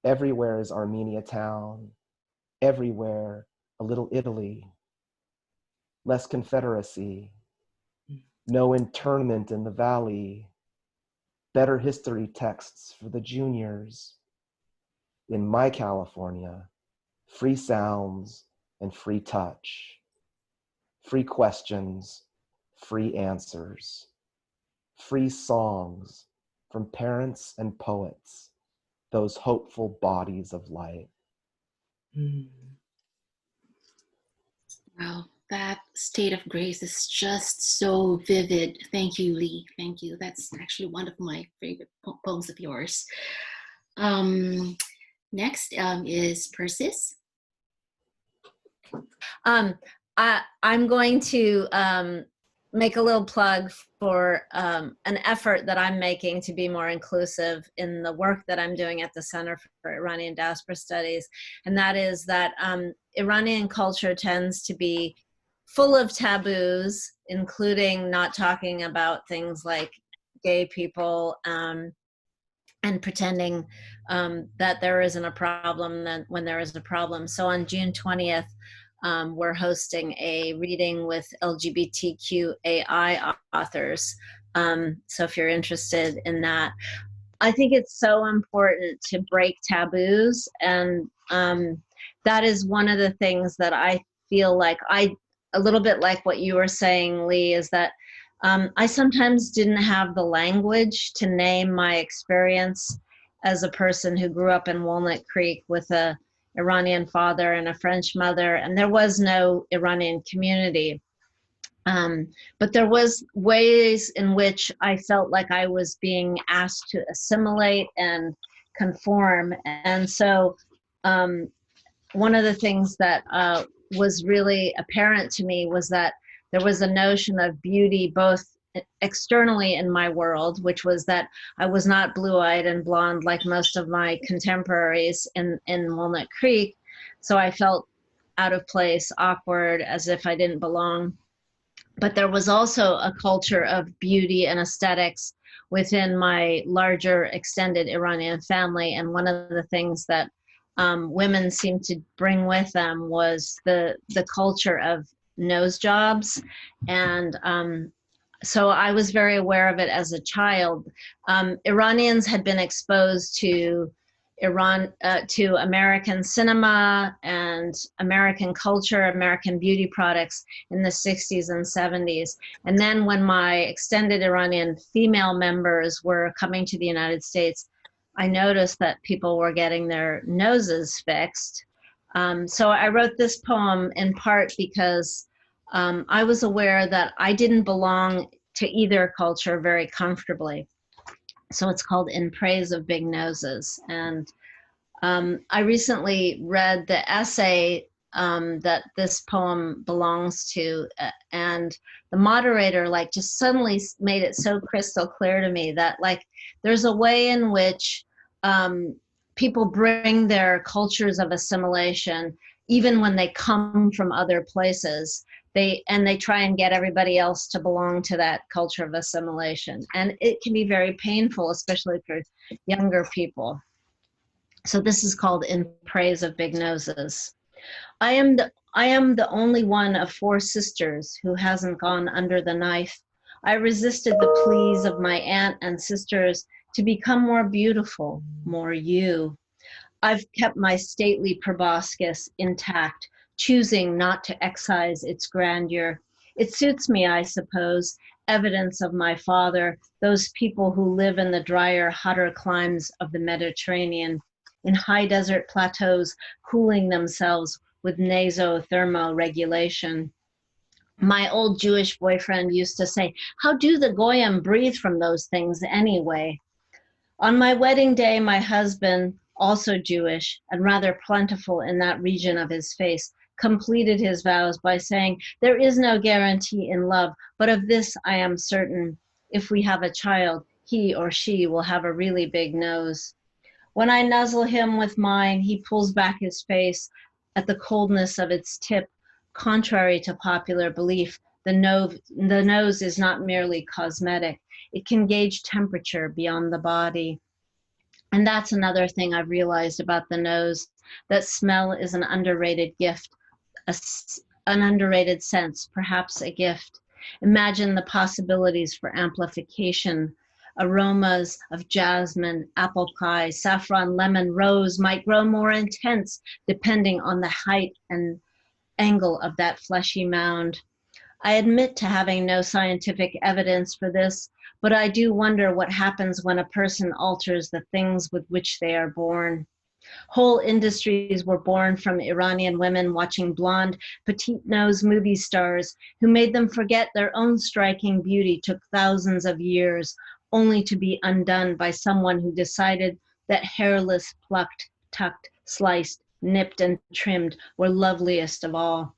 everywhere is Armenia Town, everywhere a little Italy, less Confederacy, no internment in the valley, better history texts for the juniors. In my California, free sounds and free touch, free questions, free answers, free songs from parents and poets, those hopeful bodies of light. Wow, that state of grace is just so vivid. Thank you, Lee. Thank you. That's actually one of my favorite poems of yours. Next is Persis. I'm going to make a little plug for an effort that I'm making to be more inclusive in the work that I'm doing at the Center for Iranian Diaspora Studies. And that is that Iranian culture tends to be full of taboos, including not talking about things like gay people, and pretending that there isn't a problem when there is a problem. So on June 20th, we're hosting a reading with LGBTQAI authors. So if you're interested in that, I think it's so important to break taboos. And that is one of the things that I feel like a little bit like what you were saying, Lee, is that I sometimes didn't have the language to name my experience as a person who grew up in Walnut Creek with a Iranian father and a French mother, and there was no Iranian community. But there was ways in which I felt like I was being asked to assimilate and conform. And so one of the things that was really apparent to me was that there was a notion of beauty both externally in my world, which was that I was not blue-eyed and blonde like most of my contemporaries in Walnut Creek. So I felt out of place, awkward, as if I didn't belong. But there was also a culture of beauty and aesthetics within my larger extended Iranian family. And one of the things that women seemed to bring with them was the culture of nose jobs. And so I was very aware of it as a child. Iranians had been exposed to to American cinema and American culture, American beauty products in the 60s and 70s. And then when my extended Iranian female members were coming to the United States, I noticed that people were getting their noses fixed. So I wrote this poem in part because I was aware that I didn't belong to either culture very comfortably. So it's called In Praise of Big Noses. And I recently read the essay that this poem belongs to, and the moderator just suddenly made it so crystal clear to me that there's a way in which people bring their cultures of assimilation, even when they come from other places. They try and get everybody else to belong to that culture of assimilation. And it can be very painful, especially for younger people. So this is called In Praise of Big Noses. I am the only one of 4 sisters who hasn't gone under the knife. I resisted the pleas of my aunt and sisters to become more beautiful, more you. I've kept my stately proboscis intact, choosing not to excise its grandeur. It suits me, I suppose, evidence of my father, those people who live in the drier, hotter climes of the Mediterranean, in high desert plateaus, cooling themselves with nasothermoregulation. My old Jewish boyfriend used to say, "How do the Goyim breathe from those things anyway?" On my wedding day, my husband, also Jewish and rather plentiful in that region of his face, completed his vows by saying, "There is no guarantee in love, but of this I am certain. If we have a child, he or she will have a really big nose." When I nuzzle him with mine, he pulls back his face at the coldness of its tip. Contrary to popular belief, the nose is not merely cosmetic. It can gauge temperature beyond the body. And that's another thing I've realized about the nose, that smell is an underrated gift, an underrated sense, perhaps a gift. Imagine the possibilities for amplification. Aromas of jasmine, apple pie, saffron, lemon, rose might grow more intense depending on the height and angle of that fleshy mound. I admit to having no scientific evidence for this, but I do wonder what happens when a person alters the things with which they are born. Whole industries were born from Iranian women watching blonde, petite-nosed movie stars who made them forget their own striking beauty took thousands of years, only to be undone by someone who decided that hairless, plucked, tucked, sliced, nipped, and trimmed were loveliest of all.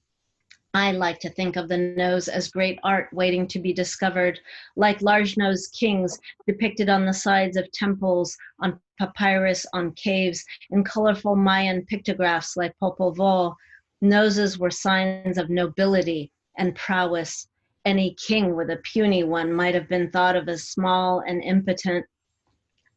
I like to think of the nose as great art waiting to be discovered, like large-nosed kings depicted on the sides of temples, on papyrus, on caves, in colorful Mayan pictographs like Popol Vuh. Noses were signs of nobility and prowess. Any king with a puny one might have been thought of as small and impotent.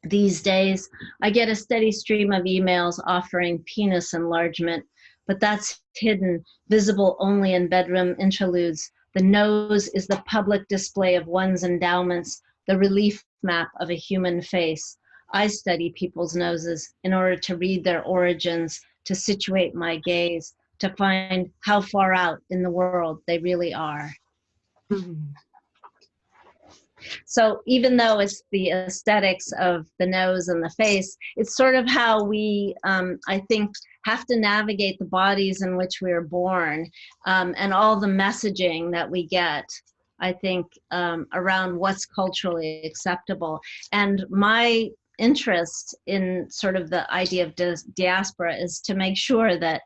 These days, I get a steady stream of emails offering penis enlargement, but that's hidden, visible only in bedroom interludes. The nose is the public display of one's endowments, the relief map of a human face. I study people's noses in order to read their origins, to situate my gaze, to find how far out in the world they really are. So even though it's the aesthetics of the nose and the face, it's sort of how we, I think, have to navigate the bodies in which we are born, and all the messaging that we get, I think, around what's culturally acceptable. And my interest in sort of the idea of diaspora is to make sure that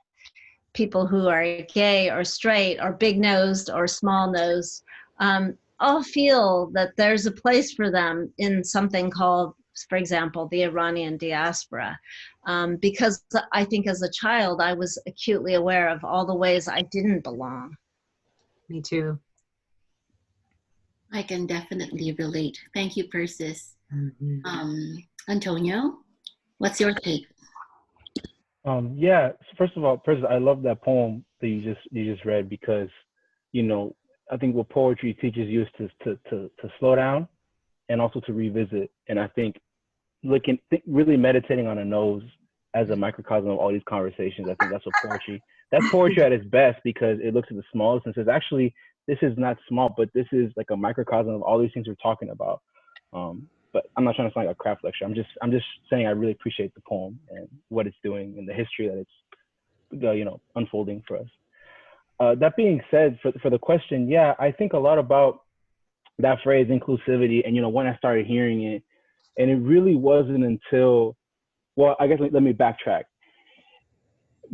people who are gay or straight or big-nosed or small-nosed all feel that there's a place for them in something called, for example, the Iranian diaspora. Because I think as a child, I was acutely aware of all the ways I didn't belong. Me too. I can definitely relate. Thank you, Persis. Antonio, what's your take? Yeah, so first of all, Persis, I love that poem that you just read, because, you know, I think what poetry teaches you is to slow down and also to revisit. And I think really meditating on a nose as a microcosm of all these conversations, I think that's poetry at its best, because it looks at the smallest and says, actually, this is not small, but this is like a microcosm of all these things we're talking about. But I'm not trying to sound like a craft lecture. I'm just saying I really appreciate the poem and what it's doing and the history that it's, unfolding for us. That being said, for the question, yeah, I think a lot about that phrase, inclusivity, and, when I started hearing it, and it really wasn't until, well, I guess let me backtrack.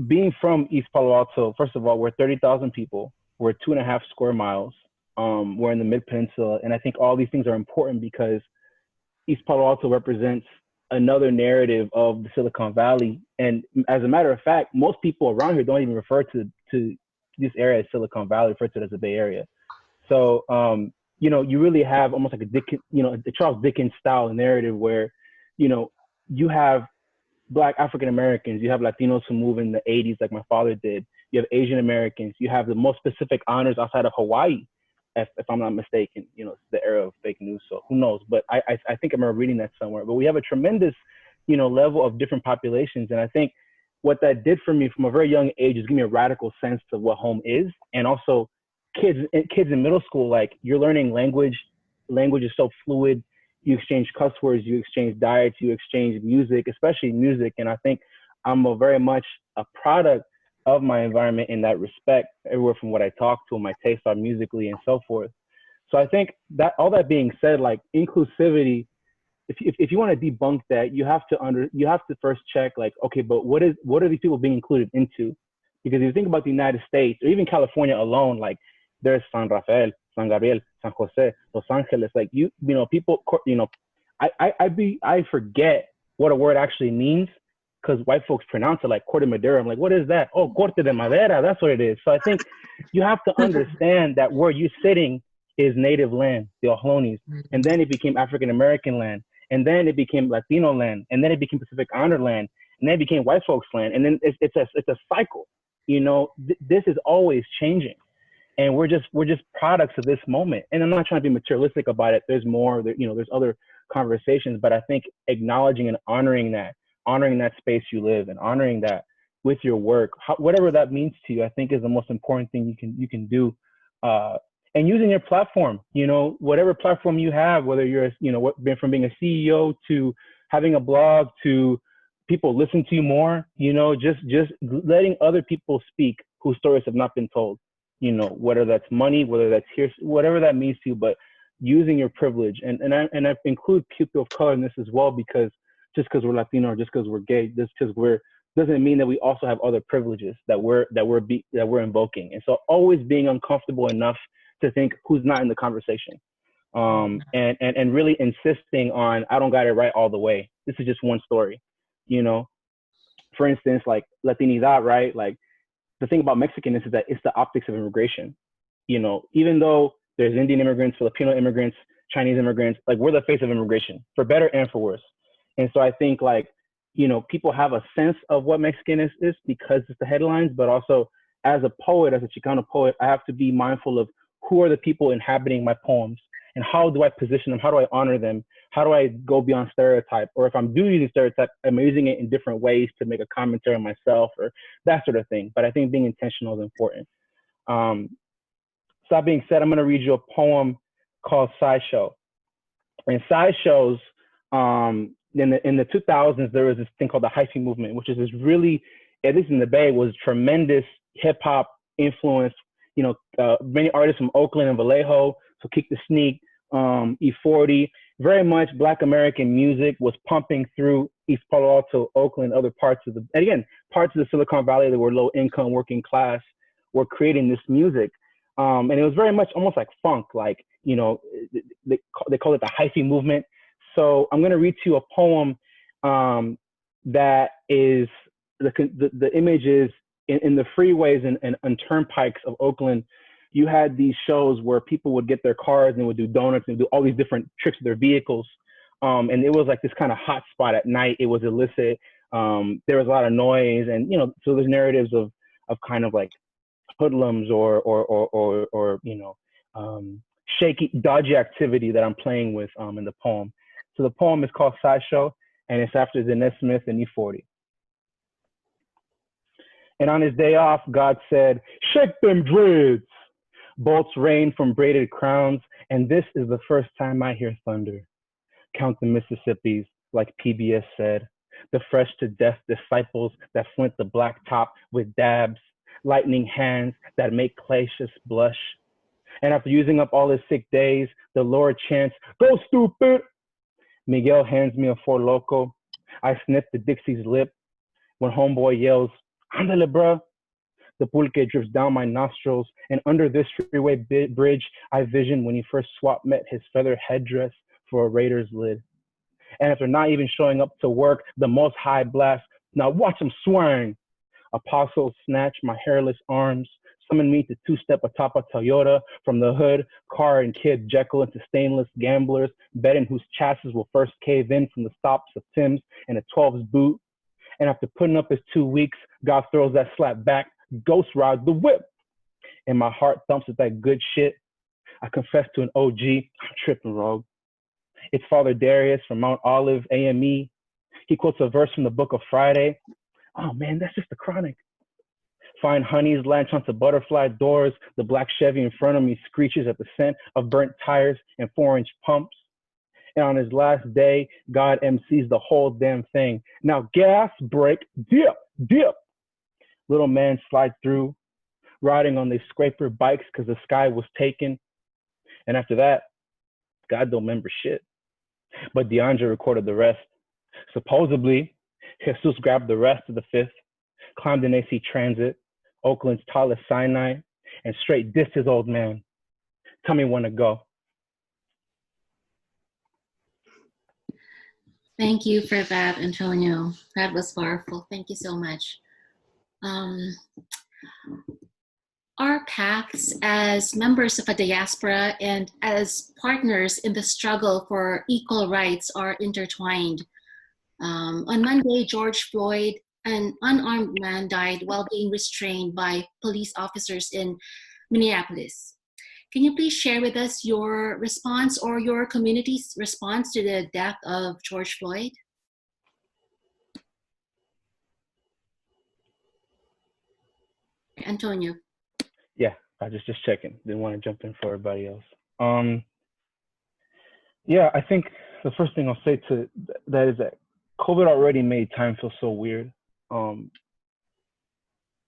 Being from East Palo Alto, first of all, we're 30,000 people. We're 2.5 square miles. We're in the Mid-Peninsula, and I think all these things are important because East Palo Alto represents another narrative of the Silicon Valley. And as a matter of fact, most people around here don't even refer to this area as Silicon Valley, refer to it as the Bay Area. So, you really have almost like a Charles Dickens style narrative where, you have Black African Americans, you have Latinos who move in the 80s like my father did, you have Asian Americans, you have the most specific honors outside of Hawaii, if I'm not mistaken. It's the era of fake news, so who knows? But I think I remember reading that somewhere. But we have a tremendous, level of different populations. And I think what that did for me from a very young age is give me a radical sense of what home is. And also kids in middle school, like, you're learning language. Language is so fluid. You exchange cuss words, you exchange diets, you exchange music, especially music. And I think I'm very much a product of my environment in that respect, everywhere from what I talk to, my tastes are musically and so forth. So I think that, all that being said, like, inclusivity, if you want to debunk that, you have to first check, like, okay, but what are these people being included into? Because if you think about the United States or even California alone, like, there's San Rafael, San Gabriel, San Jose, Los Angeles, like, people, I forget what a word actually means because white folks pronounce it like Corte de Madera. I'm like, what is that? Oh, Corte de Madera, that's what it is. So I think you have to understand that where you're sitting is native land, the Ohlonies, and then it became African American land, and then it became Latino land, and then it became Pacific Islander land, and then it became white folks land, and then it's a cycle. You know, this is always changing, and we're just products of this moment. And I'm not trying to be materialistic about it. There's more. There's other conversations, but I think acknowledging and honoring that space you live, and honoring that with your work, whatever that means to you, I think is the most important thing you can do. And using your platform, whatever platform you have, whether you're, from being a CEO to having a blog to people listen to you more, just letting other people speak whose stories have not been told, whether that's money, whether that's here, whatever that means to you, but using your privilege. And I include people of color in this as well, because just because we're Latino or just because we're gay, just because doesn't mean that we also have other privileges that we're invoking. And so always being uncomfortable enough to think who's not in the conversation, and really insisting on, I don't got it right all the way. This is just one story, For instance, like Latinidad, right? Like the thing about Mexicanness is that it's the optics of immigration. Even though there's Indian immigrants, Filipino immigrants, Chinese immigrants, like we're the face of immigration, for better and for worse. And so I think people have a sense of what Mexicanness is because it's the headlines, but also as a poet, as a Chicano poet, I have to be mindful of who are the people inhabiting my poems, and how do I position them? How do I honor them? How do I go beyond stereotype? Or if I'm doing using stereotype, I'm using it in different ways to make a commentary on myself or that sort of thing. But I think being intentional is important. So that being said, I'm going to read you a poem called Sideshow. And sideshows, in the 2000s, there was this thing called the hyphy movement, which is this really, at least in the Bay, was tremendous hip hop influence. Many artists from Oakland and Vallejo, so Kick the Sneak, E40, very much Black American music was pumping through East Palo Alto, Oakland, other parts of the Silicon Valley that were low income, working class, were creating this music. And it was very much almost like funk, like, they call it the hyphy movement. So I'm going to read to you a poem that is, the image is in the freeways and turnpikes of Oakland. You had these shows where people would get their cars and would do donuts and do all these different tricks with their vehicles. And it was like this kind of hot spot at night. It was illicit. There was a lot of noise, and so there's narratives of kind of like hoodlums or shaky, dodgy activity that I'm playing with in the poem. So the poem is called Sideshow, and it's after Dennis Smith and E40. And on his day off, God said, "Shake them dreads." Bolts rain from braided crowns, and this is the first time I hear thunder. Count the Mississippis, like PBS said, the fresh to death disciples that flint the black top with dabs, lightning hands that make Clacius blush. And after using up all his sick days, the Lord chants, "Go stupid." Miguel hands me a Four Loko. I sniff the Dixie's lip when homeboy yells, "Andale, bruh." The pulque drips down my nostrils, and under this freeway bridge, I vision when he first met his feather headdress for a Raiders lid. And after not even showing up to work, the most high blast, "Now watch him swing." Apostles snatch my hairless arms, summon me to two-step atop a Toyota from the hood, car and kid Jekyll into stainless gamblers, betting whose chassis will first cave in from the stops of Tim's and a 12's boot. And after putting up his 2 weeks, God throws that slap back, ghost rides the whip. And my heart thumps with that good shit. I confess to an OG, I'm tripping, rogue. It's Father Darius from Mount Olive, AME. He quotes a verse from the book of Friday. Oh man, that's just the chronic. Fine honeys latch onto butterfly doors. The black Chevy in front of me screeches at the scent of burnt tires and 4-inch pumps. And on his last day, God MCs the whole damn thing. Now gas, brake, dip, dip. Little man slide through, riding on these scraper bikes because the sky was taken. And after that, God don't remember shit. But DeAndre recorded the rest. Supposedly, Jesus grabbed the rest of the fifth, climbed an AC Transit, Oakland's tallest Sinai, and straight dissed his old man. Tell me when to go. Thank you for that, Antonio. That was powerful. Thank you so much. Our paths as members of a diaspora and as partners in the struggle for equal rights are intertwined. On Monday, George Floyd, an unarmed man, died while being restrained by police officers in Minneapolis. Can you please share with us your response or your community's response to the death of George Floyd? Antonio. Yeah, I just checking. Didn't want to jump in for everybody else. Yeah, I think the first thing I'll say to that is that COVID already made time feel so weird.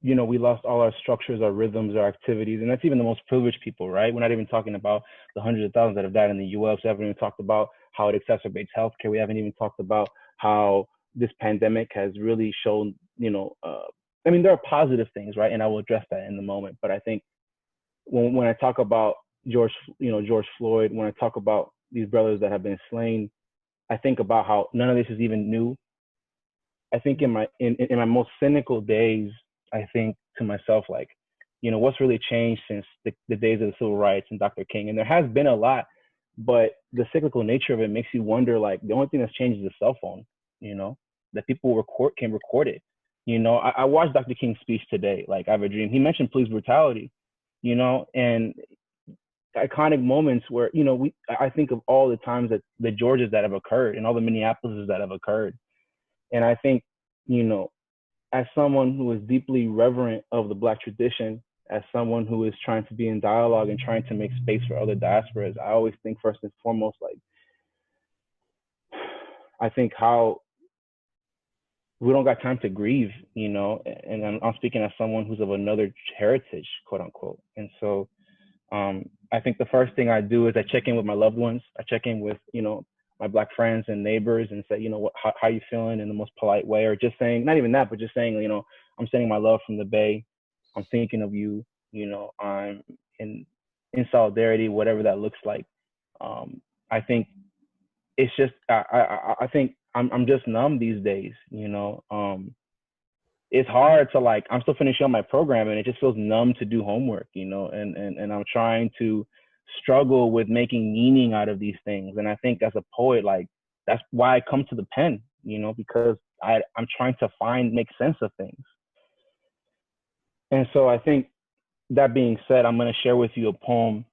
You know, we lost all our structures, our rhythms, our activities, and that's even the most privileged people, right? We're not even talking about the hundreds of thousands that have died in the US. We haven't even talked about how it exacerbates healthcare. We haven't even talked about how this pandemic has really shown, you know, I mean, there are positive things, right? And I will address that in the moment. But I think when I talk about George Floyd, when I talk about these brothers that have been slain, I think about how none of this is even new. I think in my most cynical days, I think to myself, like, you know, what's really changed since the days of the civil rights and Dr. King? And there has been a lot, but the cyclical nature of it makes you wonder, like, the only thing that's changed is the cell phone, you know, that people can record it. You know, I watched Dr. King's speech today, like, I Have a Dream. He mentioned police brutality, you know, and iconic moments where, you know, I think of all the times that the Georges that have occurred and all the Minneapolises that have occurred. And I think, you know, as someone who is deeply reverent of the Black tradition, as someone who is trying to be in dialogue and trying to make space for other diasporas, I always think first and foremost, like, I think how we don't got time to grieve, you know, and I'm speaking as someone who's of another heritage, quote unquote. And so I think the first thing I do is I check in with my loved ones. I check in with, you know, my Black friends and neighbors and say, you know, how you feeling in the most polite way, or just saying, not even that, but just saying, you know, I'm sending my love from the Bay. I'm thinking of you, you know, I'm in solidarity, whatever that looks like. I think it's just, I think I'm just numb these days, you know. It's hard to, like, I'm still finishing up my program and it just feels numb to do homework, you know, and I'm trying to struggle with making meaning out of these things. And I think as a poet, like, that's why I come to the pen, you know, because I'm trying to make sense of things. And so I think, that being said, I'm going to share with you a poem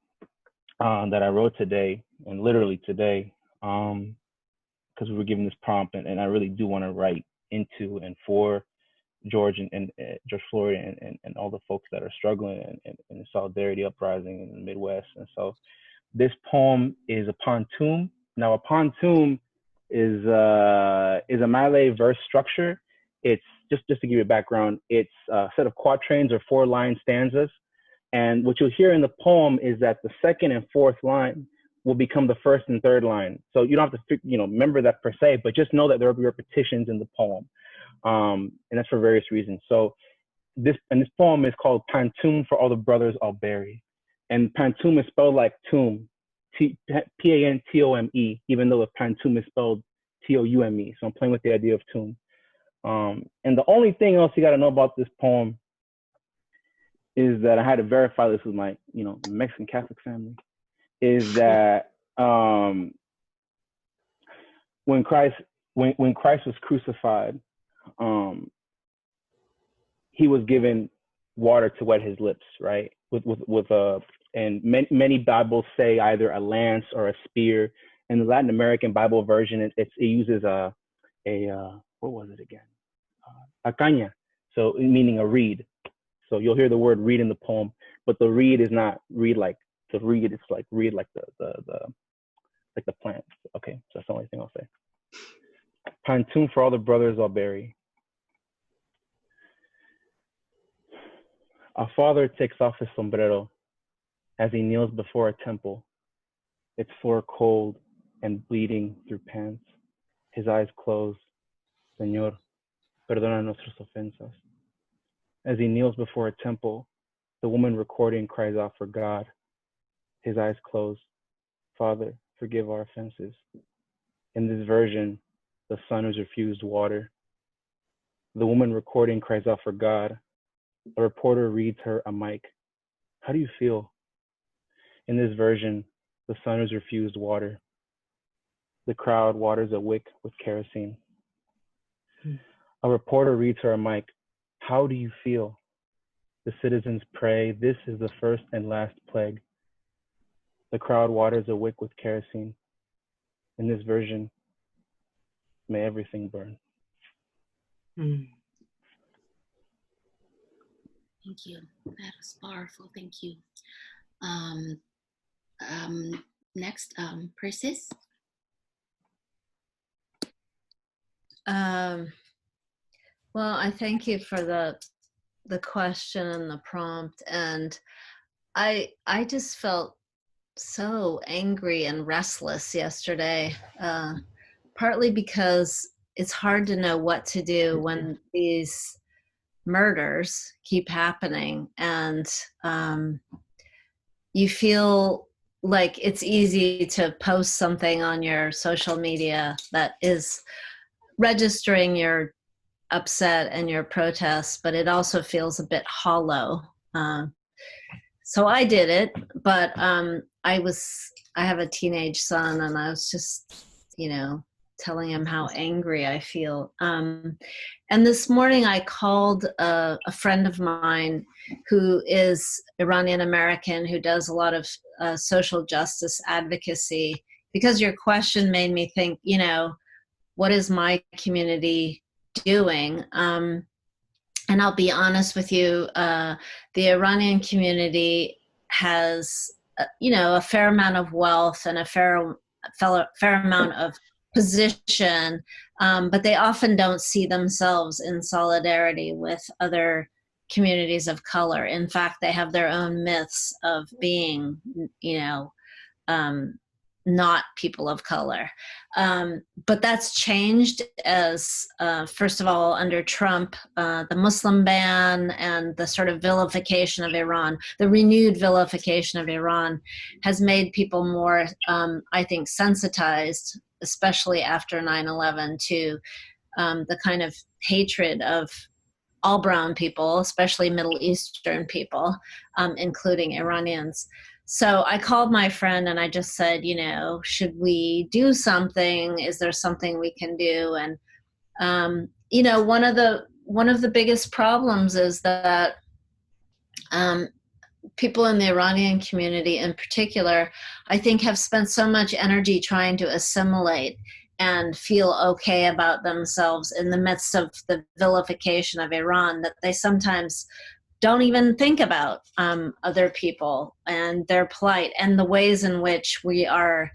that I wrote today, and literally today, because we were given this prompt, and I really do want to write into and for George and George Floyd and all the folks that are struggling in the solidarity uprising in the Midwest. And so this poem is a pontoon. Now, a pontoon is a Malay verse structure. It's just to give you a background, it's a set of quatrains or 4-line stanzas. And what you'll hear in the poem is that the second and fourth line will become the first and third line. So you don't have to, you know, remember that per se, but just know that there will be repetitions in the poem. And that's for various reasons. So this poem is called Pantoum for All the Brothers I'll Bury. And Pantoum is spelled like tomb, P-A-N-T-O-M-E, even though the Pantoum is spelled T-O-U-M-E. So I'm playing with the idea of tomb. And the only thing else you got to know about this poem is that I had to verify this with my, you know, Mexican Catholic family, is that when Christ was crucified, he was given water to wet his lips, right? And many Bibles say either a lance or a spear. In the Latin American Bible version, it uses a what was it again? A caña, so meaning a reed. So you'll hear the word reed in the poem, but the reed is not reed like the reed. It's like reed like the plant. Okay, so that's the only thing I'll say. Pantoum for all the brothers I'll bury. A father takes off his sombrero as he kneels before a temple, its floor cold and bleeding through pants, his eyes closed. Señor, perdona nuestras ofensas. As he kneels before a temple, the woman recording cries out for God, his eyes closed. Father, forgive our offenses. In this version, The son who's refused water. The woman recording cries out for God. A reporter reads her a mic. How do you feel? In this version, the son who's refused water. The crowd waters a wick with kerosene. A reporter reads her a mic. How do you feel? The citizens pray, this is the first and last plague. The crowd waters a wick with kerosene. In this version, may everything burn. Thank you. That was powerful. Thank you. Next, Persis. Well, I thank you for the question and the prompt, and I just felt so angry and restless yesterday, partly because it's hard to know what to do when these murders keep happening, and you feel like it's easy to post something on your social media that is registering your upset and your protest, but it also feels a bit hollow. So I did it, but I have a teenage son, and I was just, telling him how angry I feel. And this morning I called a friend of mine who is Iranian American, who does a lot of social justice advocacy, because your question made me think, what is my community doing? And I'll be honest with you, the Iranian community has, a fair amount of wealth and a fair amount of position, but they often don't see themselves in solidarity with other communities of color. In fact, they have their own myths of being, not people of color. But that's changed as, first of all, under Trump, the Muslim ban and the sort of vilification of Iran, the renewed vilification of Iran, has made people more, I think, sensitized, especially after 9/11, to the kind of hatred of all brown people, especially Middle Eastern people, including Iranians. So I called my friend and I just said, should we do something? Is there something we can do? And, one of the biggest problems is that people in the Iranian community in particular, I think, have spent so much energy trying to assimilate and feel okay about themselves in the midst of the vilification of Iran that they sometimes don't even think about other people and their plight and the ways in which we are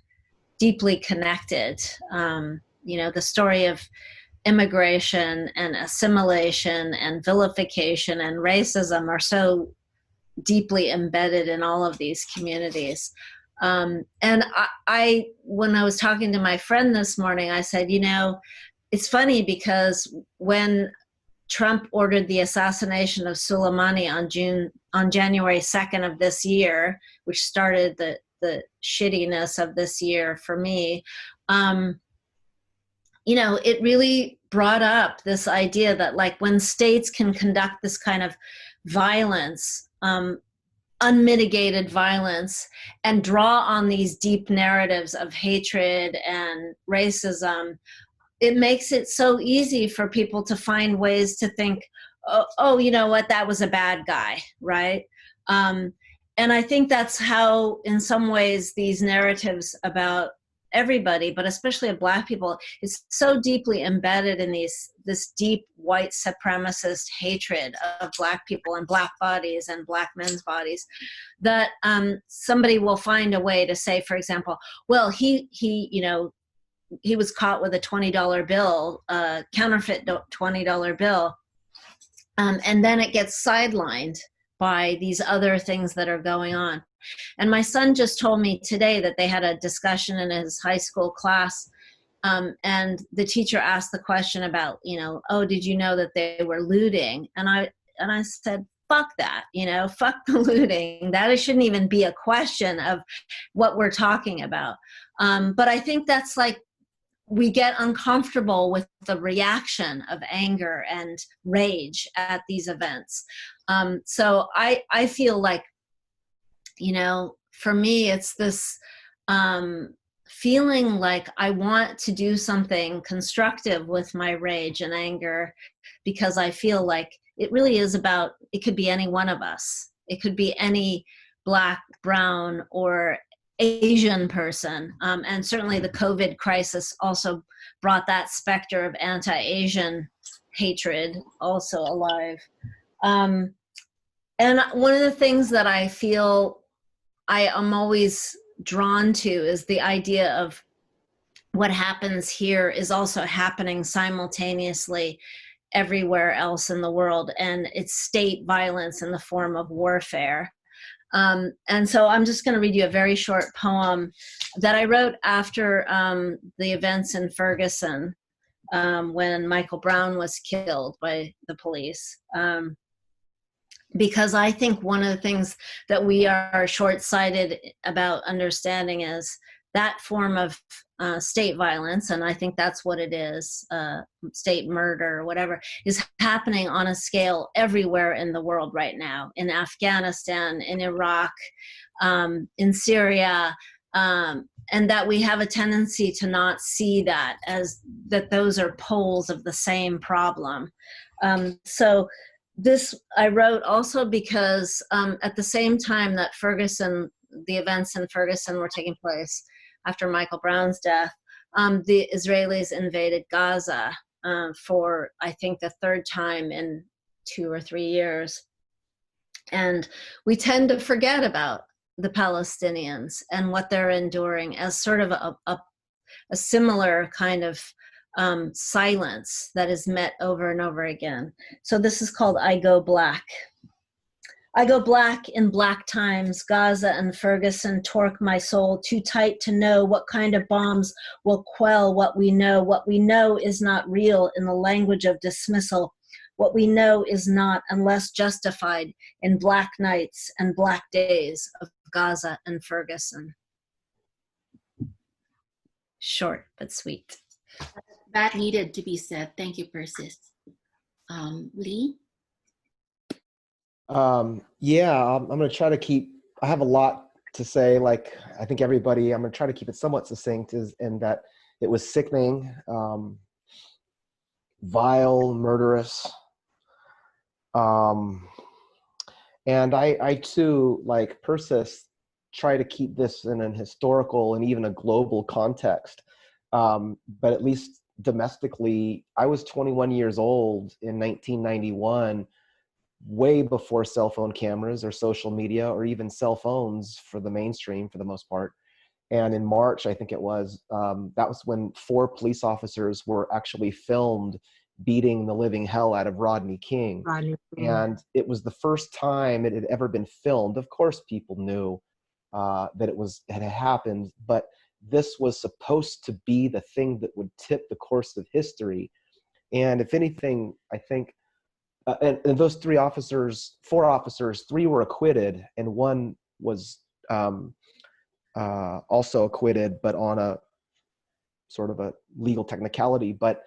deeply connected. The story of immigration and assimilation and vilification and racism are so deeply embedded in all of these communities. And I, when I was talking to my friend this morning, I said, it's funny because when Trump ordered the assassination of Soleimani on January 2nd of this year, which started the shittiness of this year for me, it really brought up this idea that, like, when states can conduct this kind of violence, unmitigated violence, and draw on these deep narratives of hatred and racism, it makes it so easy for people to find ways to think, oh, you know what, that was a bad guy, right? And I think that's how, in some ways, these narratives about everybody, but especially of Black people, is so deeply embedded in this deep white supremacist hatred of Black people and Black bodies and Black men's bodies, that somebody will find a way to say, for example, well, he was caught with a $20 bill, counterfeit $20 bill, and then it gets sidelined by these other things that are going on. And my son just told me today that they had a discussion in his high school class, and the teacher asked the question about, oh, did you know that they were looting? And I said, fuck that, fuck the looting. That shouldn't even be a question of what we're talking about. But I think that's like we get uncomfortable with the reaction of anger and rage at these events. So I feel like, you know, for me, it's this feeling like I want to do something constructive with my rage and anger, because I feel like it really is about, it could be any one of us. It could be any Black, brown, or Asian person. And certainly the COVID crisis also brought that specter of anti-Asian hatred also alive. And one of the things that I feel I am always drawn to is the idea of what happens here is also happening simultaneously everywhere else in the world, and it's state violence in the form of warfare. And so I'm just going to read you a very short poem that I wrote after the events in Ferguson, when Michael Brown was killed by the police. Because I think one of the things that we are short-sighted about understanding is that form of state violence, and I think that's what it is, state murder or whatever, is happening on a scale everywhere in the world right now, in Afghanistan, in Iraq, in Syria, and that we have a tendency to not see that as that those are poles of the same problem. So this I wrote also because at the same time that Ferguson, the events in Ferguson were taking place after Michael Brown's death, the Israelis invaded Gaza for, I think, the third time in 2 or 3 years. And we tend to forget about the Palestinians and what they're enduring as sort of a similar kind of silence that is met over and over again. So this is called I Go Black. I go black in black times. Gaza and Ferguson torque my soul too tight to know what kind of bombs will quell what we know. What we know is not real in the language of dismissal. What we know is not, unless justified, in black nights and black days of Gaza and Ferguson. Short but sweet. That needed to be said. Thank you, Persis. Lee? Yeah, I'm going to try to keep, I have a lot to say, like I think everybody, I'm going to try to keep it somewhat succinct, in that it was sickening, vile, murderous. And I too, like Persis, try to keep this in an historical and even a global context. But at least domestically, I was 21 years old in 1991, way before cell phone cameras or social media or even cell phones for the mainstream for the most part. And in March, I think it was, that was when 4 police officers were actually filmed beating the living hell out of Rodney King. And it was the first time it had ever been filmed. Of course, people knew that it had happened, but this was supposed to be the thing that would tip the course of history. And if anything, I think, and those 4 officers, 3 were acquitted, and 1 was also acquitted, but on a sort of a legal technicality. But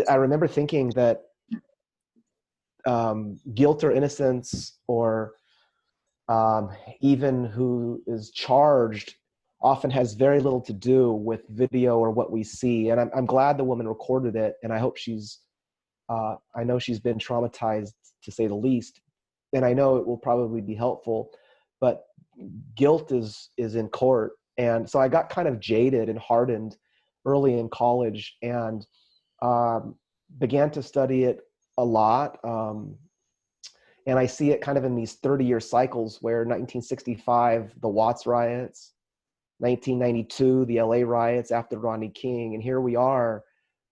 I remember thinking that guilt or innocence, or even who is charged, often has very little to do with video or what we see. And I'm glad the woman recorded it, and I hope I know she's been traumatized, to say the least, and I know it will probably be helpful, but guilt is in court. And so I got kind of jaded and hardened early in college, and began to study it a lot. And I see it kind of in these 30-year cycles, where 1965, the Watts riots, 1992, the LA riots after Rodney King, and here we are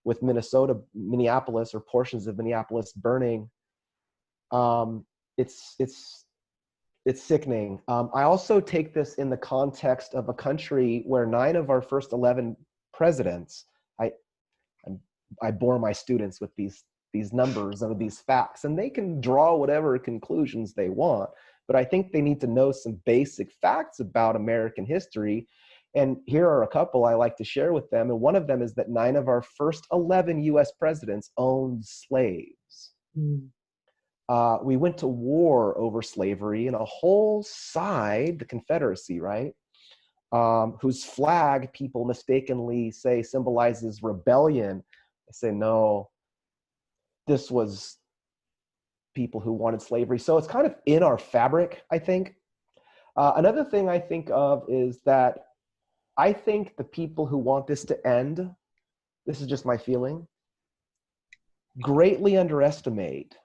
with Minneapolis, or portions of Minneapolis burning. It's sickening. I also take this in the context of a country where 9 of our first 11 presidents, I bore my students with these numbers and these facts, and they can draw whatever conclusions they want, but I think they need to know some basic facts about American history. And here are a couple I like to share with them. And one of them is that 9 of our first 11 US presidents owned slaves. We went to war over slavery, and a whole side, the Confederacy, right, whose flag people mistakenly say symbolizes rebellion. I say, no, this was people who wanted slavery. So it's kind of in our fabric, I think. Another thing I think of is that I think the people who want this to end, this is just my feeling, greatly underestimate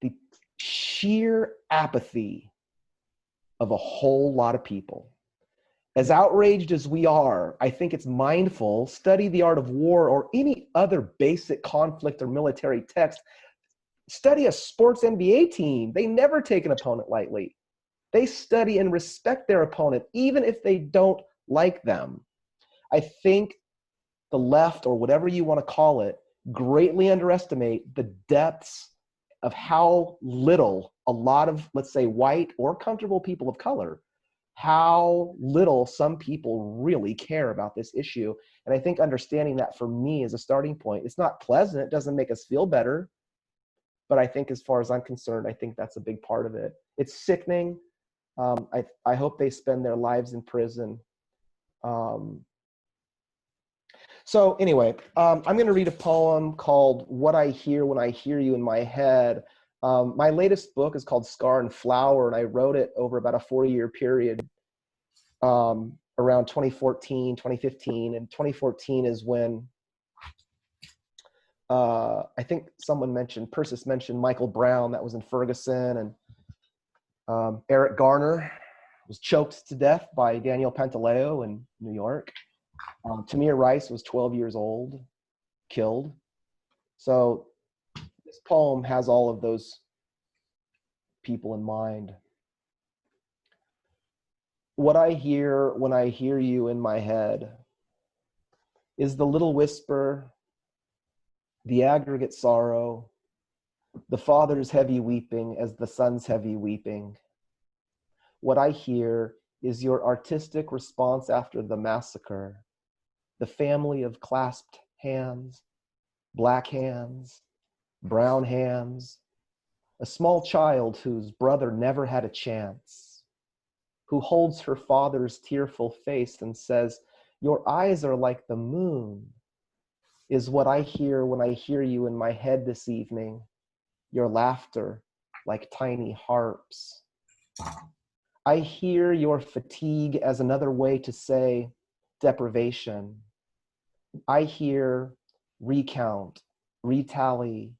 the sheer apathy of a whole lot of people. As outraged as we are, I think it's mindful, study the art of war or any other basic conflict or military text. Study a sports NBA team. They never take an opponent lightly. They study and respect their opponent, even if they don't like them. I think the left, or whatever you want to call it, greatly underestimate the depths of how little a lot of, let's say, white or comfortable people of color, how little some people really care about this issue. And I think understanding that for me is a starting point. It's not pleasant. It doesn't make us feel better. But I think as far as I'm concerned, I think that's a big part of it. It's sickening. I hope they spend their lives in prison. So anyway, I'm going to read a poem called What I Hear When I Hear You in My Head. My latest book is called Scar and Flower, and I wrote it over about a 4-year period around 2014, 2015. And 2014 is when I think someone mentioned, Persis mentioned Michael Brown, that was in Ferguson, and Eric Garner was choked to death by Daniel Pantaleo in New York. Tamir Rice was 12 years old, killed. So this poem has all of those people in mind. What I hear when I hear you in my head is the little whisper, the aggregate sorrow, the father's heavy weeping as the son's heavy weeping. What I hear is your artistic response after the massacre, the family of clasped hands, black hands, brown hands, a small child whose brother never had a chance, who holds her father's tearful face and says, "Your eyes are like the moon," is what I hear when I hear you in my head this evening, your laughter like tiny harps. I hear your fatigue as another way to say deprivation. I hear recount, retally.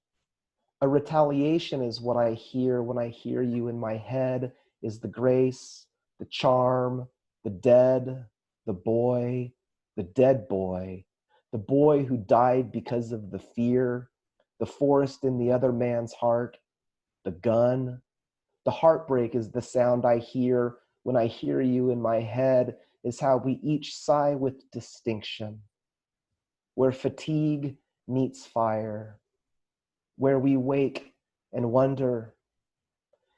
A retaliation is what I hear when I hear you in my head, is the grace, the charm, the dead, the boy, the dead boy, the boy who died because of the fear, the forest in the other man's heart, the gun. The heartbreak is the sound I hear when I hear you in my head, is how we each sigh with distinction, where fatigue meets fire, where we wake and wonder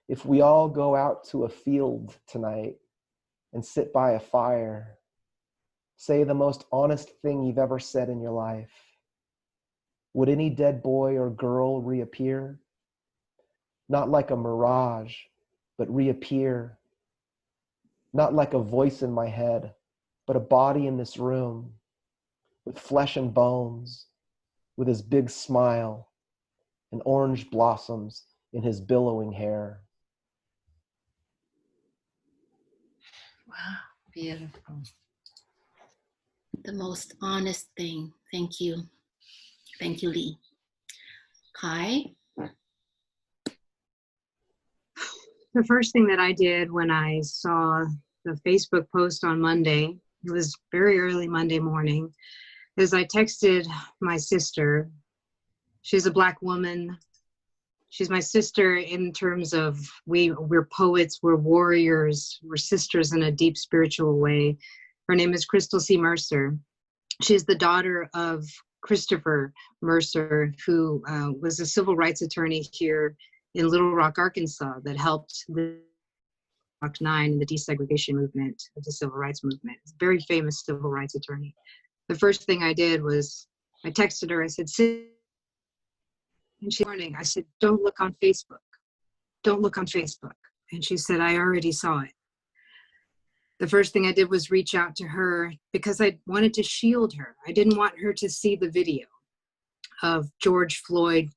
if we all go out to a field tonight and sit by a fire, say the most honest thing you've ever said in your life. Would any dead boy or girl reappear? Not like a mirage, but reappear. Not like a voice in my head, but a body in this room, with flesh and bones, with his big smile and orange blossoms in his billowing hair. Wow, beautiful. The most honest thing. Thank you. Thank you, Lee. Kai? The first thing that I did when I saw the Facebook post on Monday, it was very early Monday morning, is I texted my sister. She's a Black woman. She's my sister in terms of we're poets, we're warriors, we're sisters in a deep spiritual way. Her name is Crystal C. Mercer. She's the daughter of Christopher Mercer, who was a civil rights attorney here in Little Rock, Arkansas, that helped 9 in the desegregation movement of the civil rights movement. Very famous civil rights attorney. The first thing I did was I texted her. I said, and she morning, I said, don't look on Facebook. Don't look on Facebook. And she said, I already saw it. The first thing I did was reach out to her because I wanted to shield her. I didn't want her to see the video of George Floyd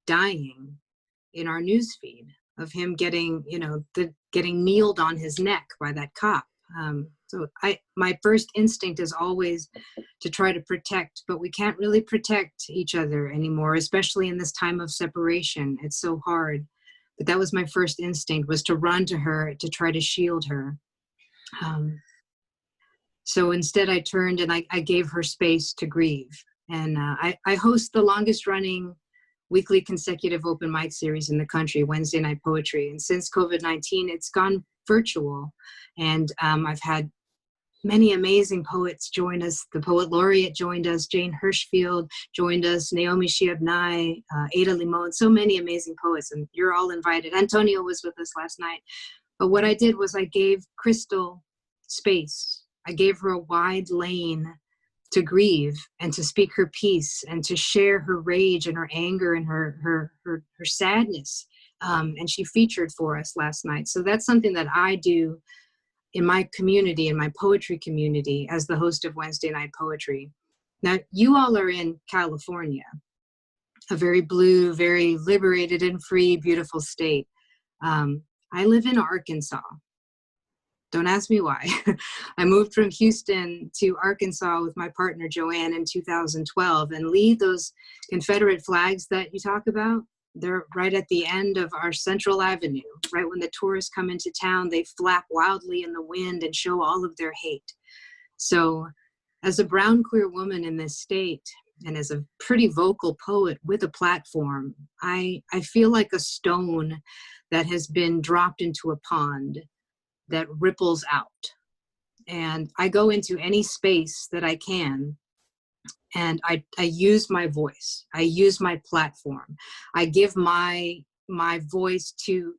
dying in our newsfeed, of him getting, getting kneeled on his neck by that cop. So my first instinct is always to try to protect, but we can't really protect each other anymore, especially in this time of separation. It's so hard. But that was my first instinct, was to run to her, to try to shield her. So instead I turned and I gave her space to grieve. And I host the longest running weekly consecutive open mic series in the country, Wednesday Night Poetry. And since COVID-19, it's gone virtual. And I've had many amazing poets join us. The Poet Laureate joined us, Jane Hirschfield joined us, Naomi Shihab Nye, Ada Limon, so many amazing poets, and you're all invited. Antonio was with us last night. But what I did was I gave Crystal space. I gave her a wide lane to grieve and to speak her piece and to share her rage and her anger and her sadness. And she featured for us last night. So that's something that I do in my community, in my poetry community, as the host of Wednesday Night Poetry. Now, you all are in California, a very blue, very liberated and free, beautiful state. I live in Arkansas. Don't ask me why. I moved from Houston to Arkansas with my partner Joanne in 2012. And Lee, those Confederate flags that you talk about, they're right at the end of our Central Avenue. Right when the tourists come into town, they flap wildly in the wind and show all of their hate. So as a brown queer woman in this state, and as a pretty vocal poet with a platform, I feel like a stone that has been dropped into a pond that ripples out. And I go into any space that I can, and I use my voice. I use my platform. I give my voice to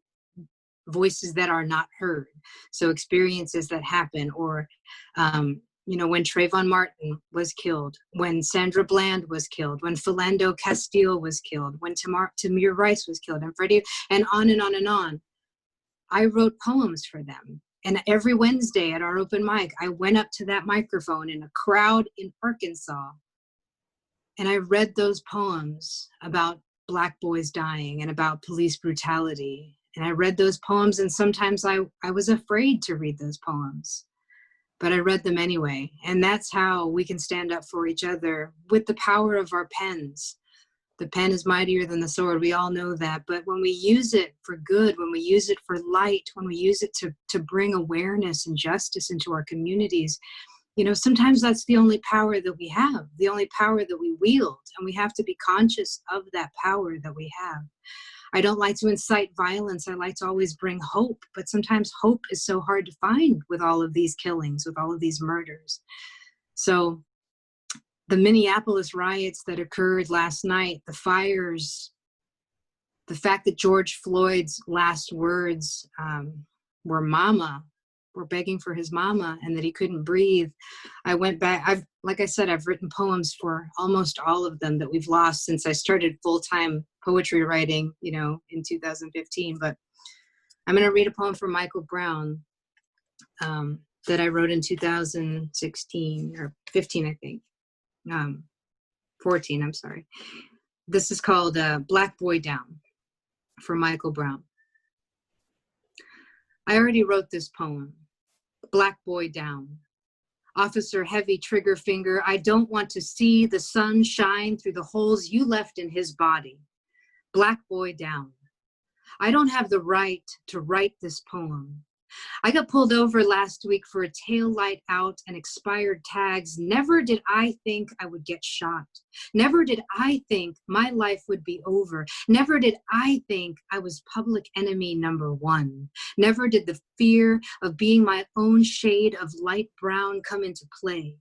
voices that are not heard. So experiences that happen, or when Trayvon Martin was killed, when Sandra Bland was killed, when Philando Castile was killed, when Tamir Rice was killed, and Freddie, and on and on and on. I wrote poems for them. And every Wednesday at our open mic, I went up to that microphone in a crowd in Arkansas, and I read those poems about Black boys dying and about police brutality. And I read those poems, and sometimes I was afraid to read those poems, but I read them anyway. And that's how we can stand up for each other, with the power of our pens. The pen is mightier than the sword. We all know that. But when we use it for good, when we use it for light, when we use it to bring awareness and justice into our communities, sometimes that's the only power that we have, the only power that we wield. And we have to be conscious of that power that we have. I don't like to incite violence. I like to always bring hope. But sometimes hope is so hard to find with all of these killings, with all of these murders. So the Minneapolis riots that occurred last night, the fires, the fact that George Floyd's last words were mama, were begging for his mama, and that he couldn't breathe. I went back, like I said, I've written poems for almost all of them that we've lost since I started full-time poetry writing, in 2015. But I'm gonna read a poem from Michael Brown that I wrote in 2016 or 15, I think. 14, I'm sorry. This is called Black Boy Down from Michael Brown. I already wrote this poem, Black Boy Down. Officer heavy trigger finger, I don't want to see the sun shine through the holes you left in his body. Black Boy Down. I don't have the right to write this poem. I got pulled over last week for a tail light out and expired tags. Never did I think I would get shot. Never did I think my life would be over. Never did I think I was public enemy number one. Never did the fear of being my own shade of light brown come into play.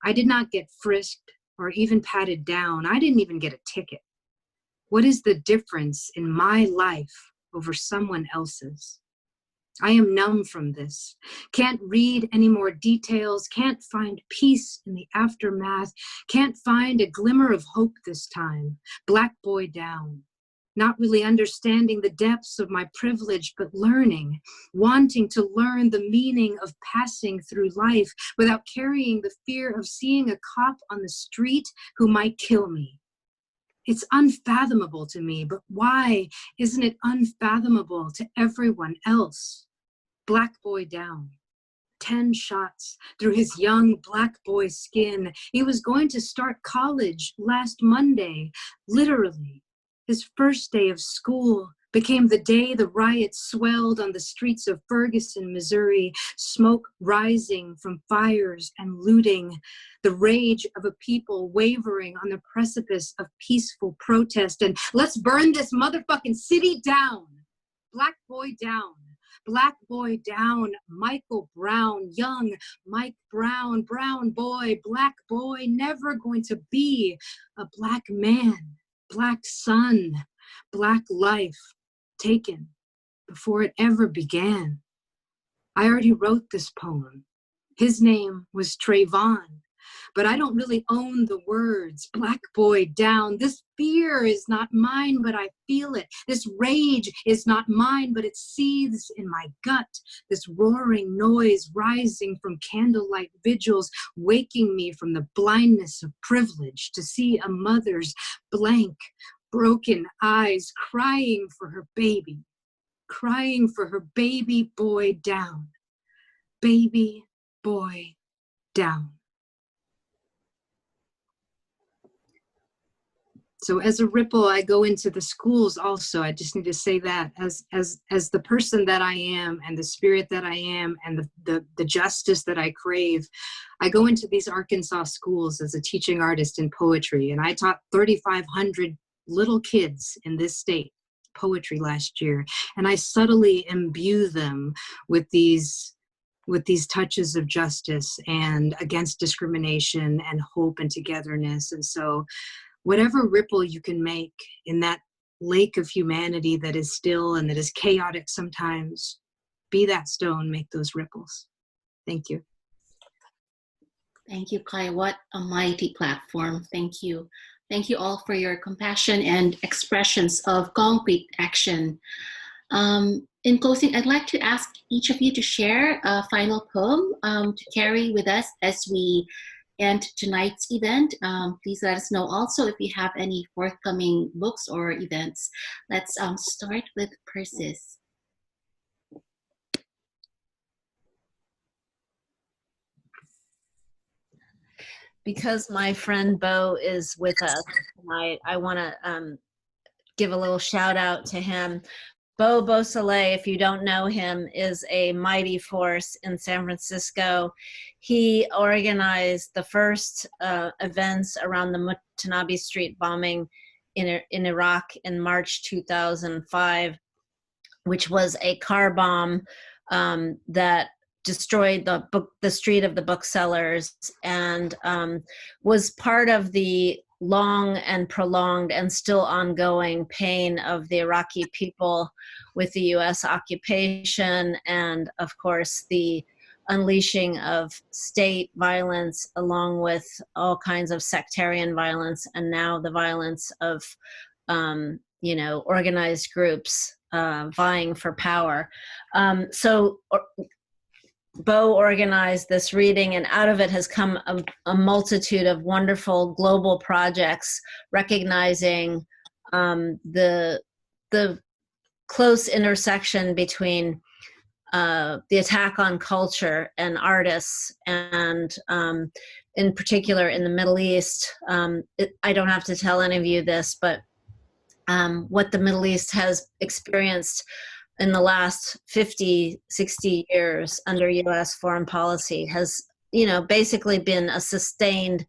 I did not get frisked or even patted down. I didn't even get a ticket. What is the difference in my life over someone else's? I am numb from this. Can't read any more details. Can't find peace in the aftermath. Can't find a glimmer of hope this time. Black boy down. Not really understanding the depths of my privilege, but learning, wanting to learn the meaning of passing through life without carrying the fear of seeing a cop on the street who might kill me. It's unfathomable to me, but why isn't it unfathomable to everyone else? Black boy down. 10 shots through his young black boy skin. He was going to start college last Monday, literally. His first day of school became the day the riots swelled on the streets of Ferguson, Missouri, smoke rising from fires and looting, the rage of a people wavering on the precipice of peaceful protest, and let's burn this motherfucking city down. Black boy down. Black boy down, Michael Brown, young Mike Brown, brown boy, black boy, never going to be a black man, black son, black life taken before it ever began. I already wrote this poem. His name was Trayvon, but I don't really own the words. Black boy down. This fear is not mine, but I feel it. This rage is not mine, but it seethes in my gut. This roaring noise rising from candlelight vigils, waking me from the blindness of privilege to see a mother's blank, broken eyes crying for her baby boy down. Baby boy down. So as a ripple, I go into the schools also. I just need to say that as the person that I am and the spirit that I am and the justice that I crave, I go into these Arkansas schools as a teaching artist in poetry. And I taught 3,500 little kids in this state poetry last year. And I subtly imbue them with these touches of justice and against discrimination and hope and togetherness. And so whatever ripple you can make in that lake of humanity that is still and that is chaotic sometimes, be that stone, make those ripples. Thank you. Thank you, Kai. What a mighty platform. Thank you. Thank you all for your compassion and expressions of concrete action. In closing, I'd like to ask each of you to share a final poem to carry with us as we end tonight's event. Please let us know also if you have any forthcoming books or events. Let's start with Persis. Because my friend Bo is with us tonight, I want to give a little shout out to him. Bo Beausoleil, if you don't know him, is a mighty force in San Francisco. He organized the first events around the Mutanabi Street bombing in Iraq in March 2005, which was a car bomb that destroyed the street of the booksellers, and was part of the long and prolonged and still ongoing pain of the Iraqi people with the US occupation, and of course the unleashing of state violence along with all kinds of sectarian violence, and now the violence of organized groups vying for power. Bo organized this reading, and out of it has come a multitude of wonderful global projects recognizing the close intersection between the attack on culture and artists, and in particular in the Middle East. I don't have to tell any of you this, but what the Middle East has experienced in the last 50, 60 years under U.S. foreign policy has, basically been a sustained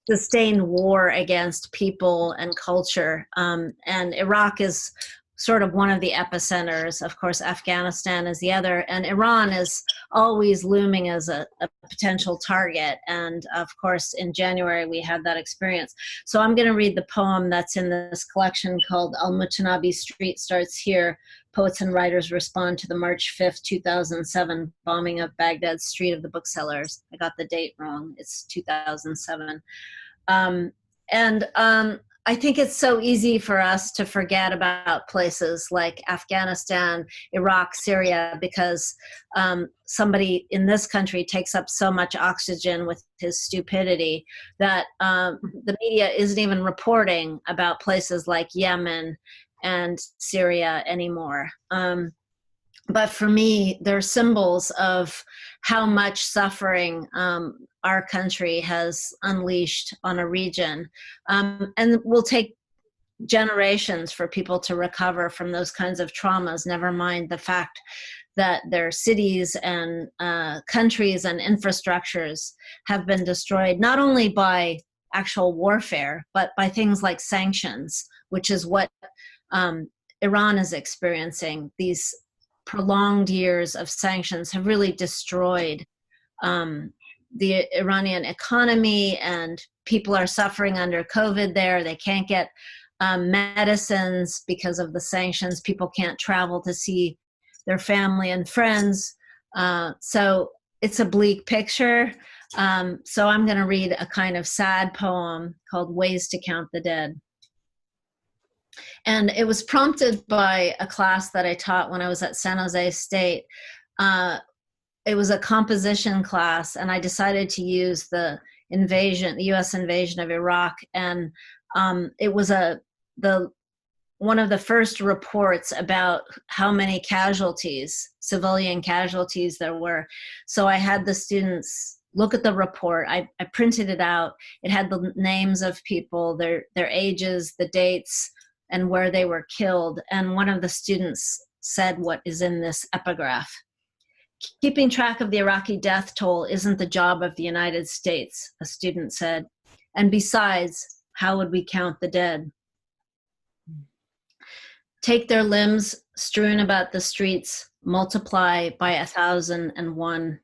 war against people and culture. And Iraq is sort of one of the epicenters. Of course, Afghanistan is the other, and Iran is always looming as a potential target. And of course, in January, we had that experience. So I'm going to read the poem that's in this collection called Al-Mutanabi Street Starts Here. Poets and writers respond to the March 5th, 2007 bombing of Baghdad's Street of the Booksellers. I got the date wrong. It's 2007. I think it's so easy for us to forget about places like Afghanistan, Iraq, Syria, because somebody in this country takes up so much oxygen with his stupidity that the media isn't even reporting about places like Yemen and Syria anymore. But for me, they're symbols of how much suffering our country has unleashed on a region. And it will take generations for people to recover from those kinds of traumas, never mind the fact that their cities and countries and infrastructures have been destroyed, not only by actual warfare, but by things like sanctions, which is what Iran is experiencing. These prolonged years of sanctions have really destroyed the Iranian economy, and people are suffering under COVID there. They can't get medicines because of the sanctions. People can't travel to see their family and friends. So it's a bleak picture. So I'm going to read a kind of sad poem called Ways to Count the Dead. And it was prompted by a class that I taught when I was at San Jose State. It was a composition class, and I decided to use the U.S. invasion of Iraq. And it was one of the first reports about how many casualties, civilian casualties there were. So I had the students look at the report. I printed it out. It had the names of people, their ages, the dates, and where they were killed. And one of the students said what is in this epigraph. Keeping track of the Iraqi death toll isn't the job of the United States, a student said. And besides, how would we count the dead? Take their limbs strewn about the streets, multiply by 1,001.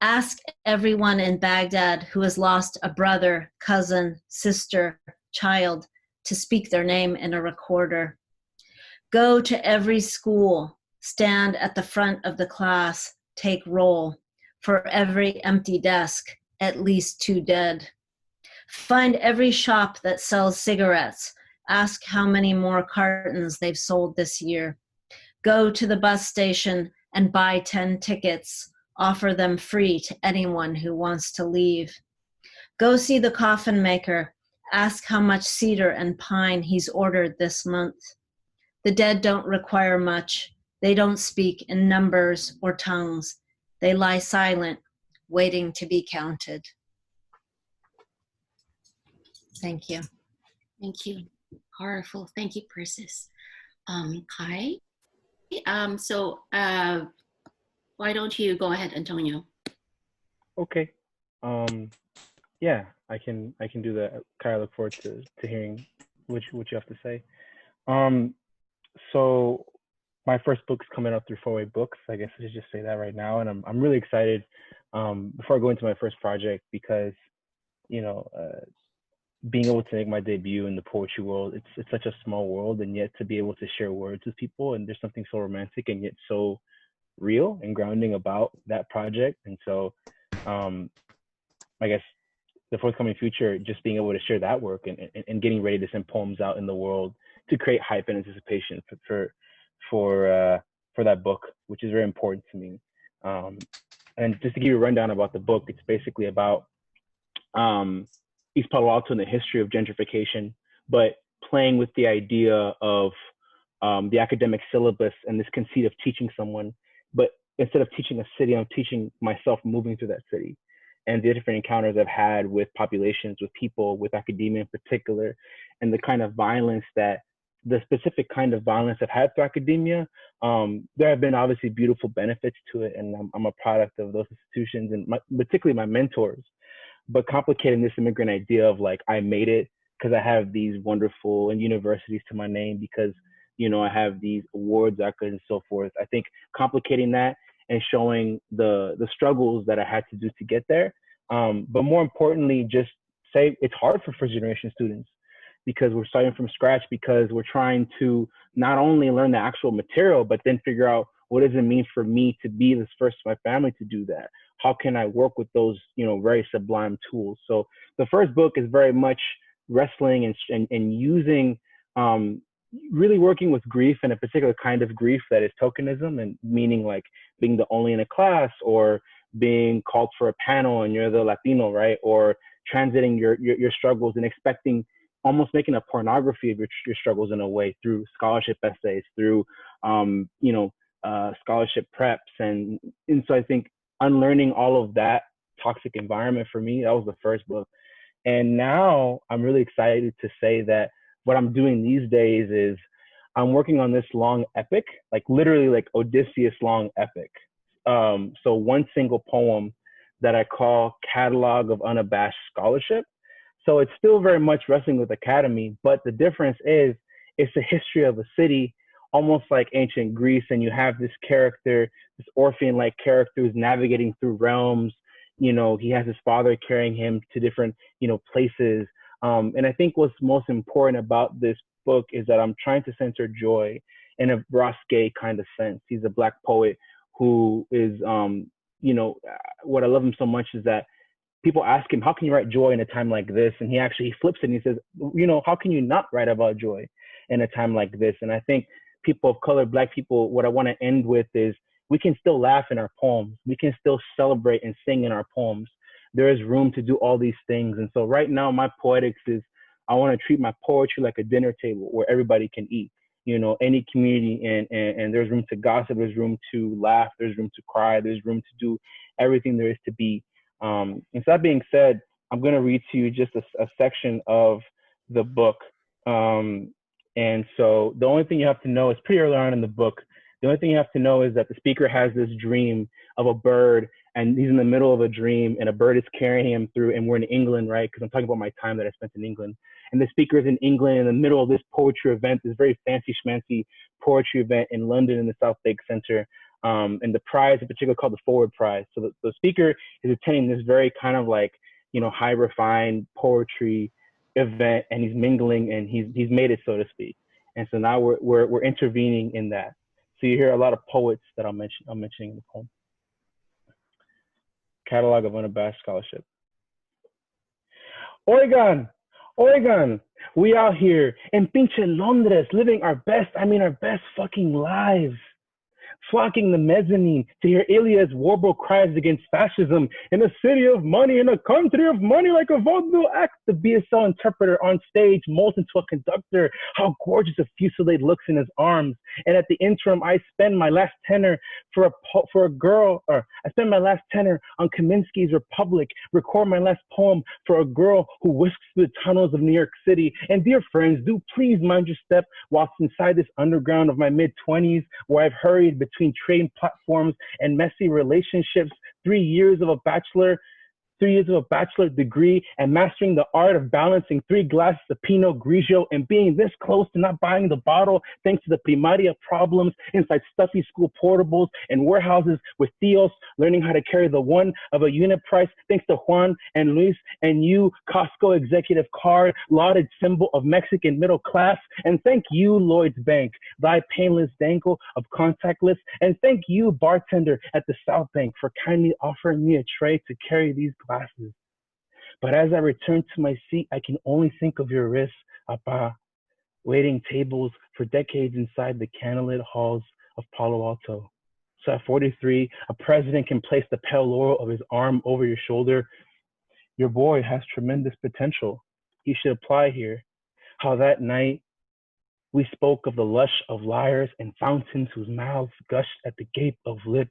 Ask everyone in Baghdad who has lost a brother, cousin, sister, child, to speak their name in a recorder. Go to every school, stand at the front of the class, take roll. For every empty desk, at least 2 dead. Find every shop that sells cigarettes. Ask how many more cartons they've sold this year. Go to the bus station and buy 10 tickets. Offer them free to anyone who wants to leave. Go see the coffin maker. Ask how much cedar and pine he's ordered this month. The dead don't require much. They don't speak in numbers or tongues. They lie silent, waiting to be counted. Thank you. Thank you. Powerful. Thank you, Persis. Kai? Why don't you go ahead, Antonio? Okay. Yeah, I can do that. Kai, I look forward to hearing what you have to say. So my first book's coming up through 4-Way Books. I guess I should just say that right now, and I'm really excited before I go into my first project, because being able to make my debut in the poetry world, it's such a small world, and yet to be able to share words with people, and there's something so romantic and yet so real and grounding about that project. And so I guess the forthcoming future, just being able to share that work and getting ready to send poems out in the world to create hype and anticipation for that book, which is very important to me. And just to give you a rundown about the book, it's basically about East Palo Alto and the history of gentrification, but playing with the idea of the academic syllabus and this conceit of teaching someone, but instead of teaching a city, I'm teaching myself moving through that city, and the different encounters I've had with populations, with people, with academia in particular, and the kind of violence the specific kind of violence I've had through academia. There have been obviously beautiful benefits to it, and I'm a product of those institutions and particularly my mentors, but complicating this immigrant idea of like, I made it because I have these wonderful universities to my name, because I have these awards, accolades, and so forth. I think complicating that and showing the struggles that I had to do to get there. But more importantly, just say it's hard for first generation students because we're starting from scratch, because we're trying to not only learn the actual material, but then figure out what does it mean for me to be this first in my family to do that? How can I work with those, very sublime tools? So the first book is very much wrestling and using, really working with grief, and a particular kind of grief that is tokenism, and meaning like being the only in a class, or being called for a panel and you're the Latino, right? Or transiting your struggles and expecting, almost making a pornography of your struggles in a way, through scholarship essays, through scholarship preps, and so I think unlearning all of that toxic environment for me, that was the first book. And now I'm really excited to say that what I'm doing these days is I'm working on this long epic, like literally like Odysseus long epic. So one single poem that I call Catalog of Unabashed Scholarship. So it's still very much wrestling with academy, but the difference is it's a history of a city, almost like ancient Greece, and you have this character, this Orphean-like character who's navigating through realms. He has his father carrying him to different, places. And I think what's most important about this book is that I'm trying to center joy in a Ross Gay kind of sense. He's a Black poet who is, what I love him so much is that people ask him, how can you write joy in a time like this? And he flips it and he says, how can you not write about joy in a time like this? And I think people of color, Black people, what I want to end with is we can still laugh in our poems. We can still celebrate and sing in our poems. There is room to do all these things. And so right now, my poetics is, I want to treat my poetry like a dinner table where everybody can eat, any community, and there's room to gossip, there's room to laugh, there's room to cry, there's room to do everything there is to be. And so that being said, I'm going to read to you just a section of the book. And so the only thing you have to know is pretty early on in the book. The only thing you have to know is that the speaker has this dream of a bird, and he's in the middle of a dream, and a bird is carrying him through, and we're in England, right? Because I'm talking about my time that I spent in England. And the speaker is in England in the middle of this poetry event, this very fancy schmancy poetry event in London in the South Bank Centre. And the prize in particular called the Forward Prize. So the speaker is attending this very kind of like, high refined poetry event, and he's mingling, and he's made it, so to speak. And so now we're intervening in that. So you hear a lot of poets that I'm mentioning in the poem. Catalog of Unabashed Scholarship. Oregon, we out here in pinche Londres, living our best fucking lives. Flocking the mezzanine to hear Ilya's warble cries against fascism in a city of money, in a country of money, like a vaudeville act. The BSL interpreter on stage molts into a conductor. How gorgeous a fusillade looks in his arms. And at the interim, I spend my last tenor I spend my last tenor on Kaminsky's Republic, record my last poem for a girl who whisks through the tunnels of New York City. And dear friends, do please mind your step whilst inside this underground of my mid-20s, where I've hurried between train platforms and messy relationships, 3 years of a bachelor degree, and mastering the art of balancing 3 glasses of Pinot Grigio, and being this close to not buying the bottle thanks to the primaria problems inside stuffy school portables and warehouses, with Theos learning how to carry the one of a unit price thanks to Juan and Luis and you, Costco executive card, lauded symbol of Mexican middle class. And thank you, Lloyd's Bank, thy painless dangle of contactless. And thank you, bartender at the South Bank, for kindly offering me a tray to carry these glasses. But as I return to my seat, I can only think of your wrists, Apa, waiting tables for decades inside the candlelit halls of Palo Alto. So at 43, a president can place the pale laurel of his arm over your shoulder. Your boy has tremendous potential. He should apply here. How that night we spoke of the lush of lyres and fountains whose mouths gushed at the gape of lip,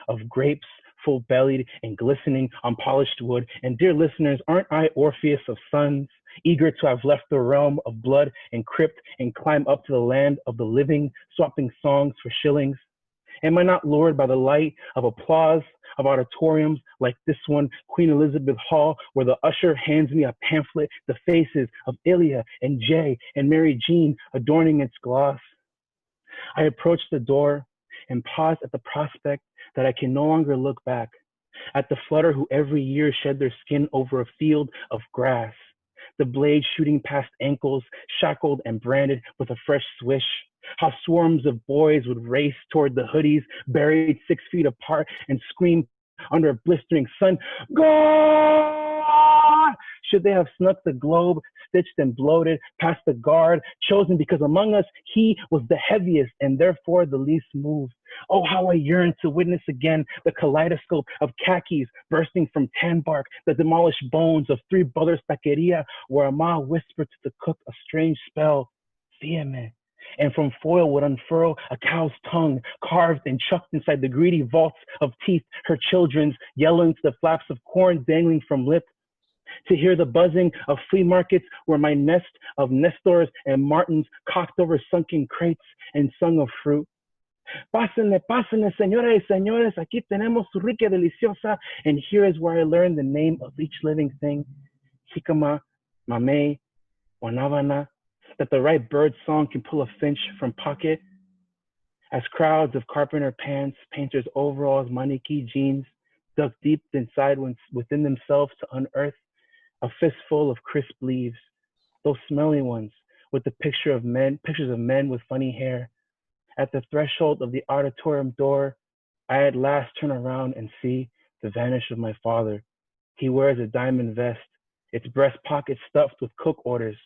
of grapes full-bellied and glistening on polished wood. And dear listeners, aren't I Orpheus of sons, eager to have left the realm of blood and crypt and climb up to the land of the living, swapping songs for shillings? Am I not lured by the light of applause of auditoriums like this one, Queen Elizabeth Hall, where the usher hands me a pamphlet, the faces of Ilya and Jay and Mary Jean adorning its gloss? I approach the door and pause at the prospect that I can no longer look back, at the flutter who every year shed their skin over a field of grass, the blade shooting past ankles, shackled and branded with a fresh swish. How swarms of boys would race toward the hoodies buried 6 feet apart and scream under a blistering sun, "God!" Should they have snuck the globe, stitched and bloated, past the guard, chosen because among us he was the heaviest and therefore the least moved. Oh, how I yearn to witness again the kaleidoscope of khakis bursting from tan bark, the demolished bones of 3 brothers' taqueria, where Ma whispered to the cook a strange spell, "Síeme," and from foil would unfurl a cow's tongue, carved and chucked inside the greedy vaults of teeth, her children's, yelling to the flaps of corn dangling from lip. To hear the buzzing of flea markets where my nest of Nestors and Martins cocked over sunken crates and sung of fruit. Pásenle, pásenle, señoras y señores, aquí tenemos su rica deliciosa, and here is where I learned the name of each living thing, jicama, mamey, guanábana, that the right bird song can pull a finch from pocket. As crowds of carpenter pants, painters' overalls, maniquí jeans, dug deep inside within themselves to unearth a fistful of crisp leaves, those smelly ones with the pictures of men with funny hair. At the threshold of the auditorium door, I at last turn around and see the vanish of my father. He wears a diamond vest, its breast pocket stuffed with cook orders.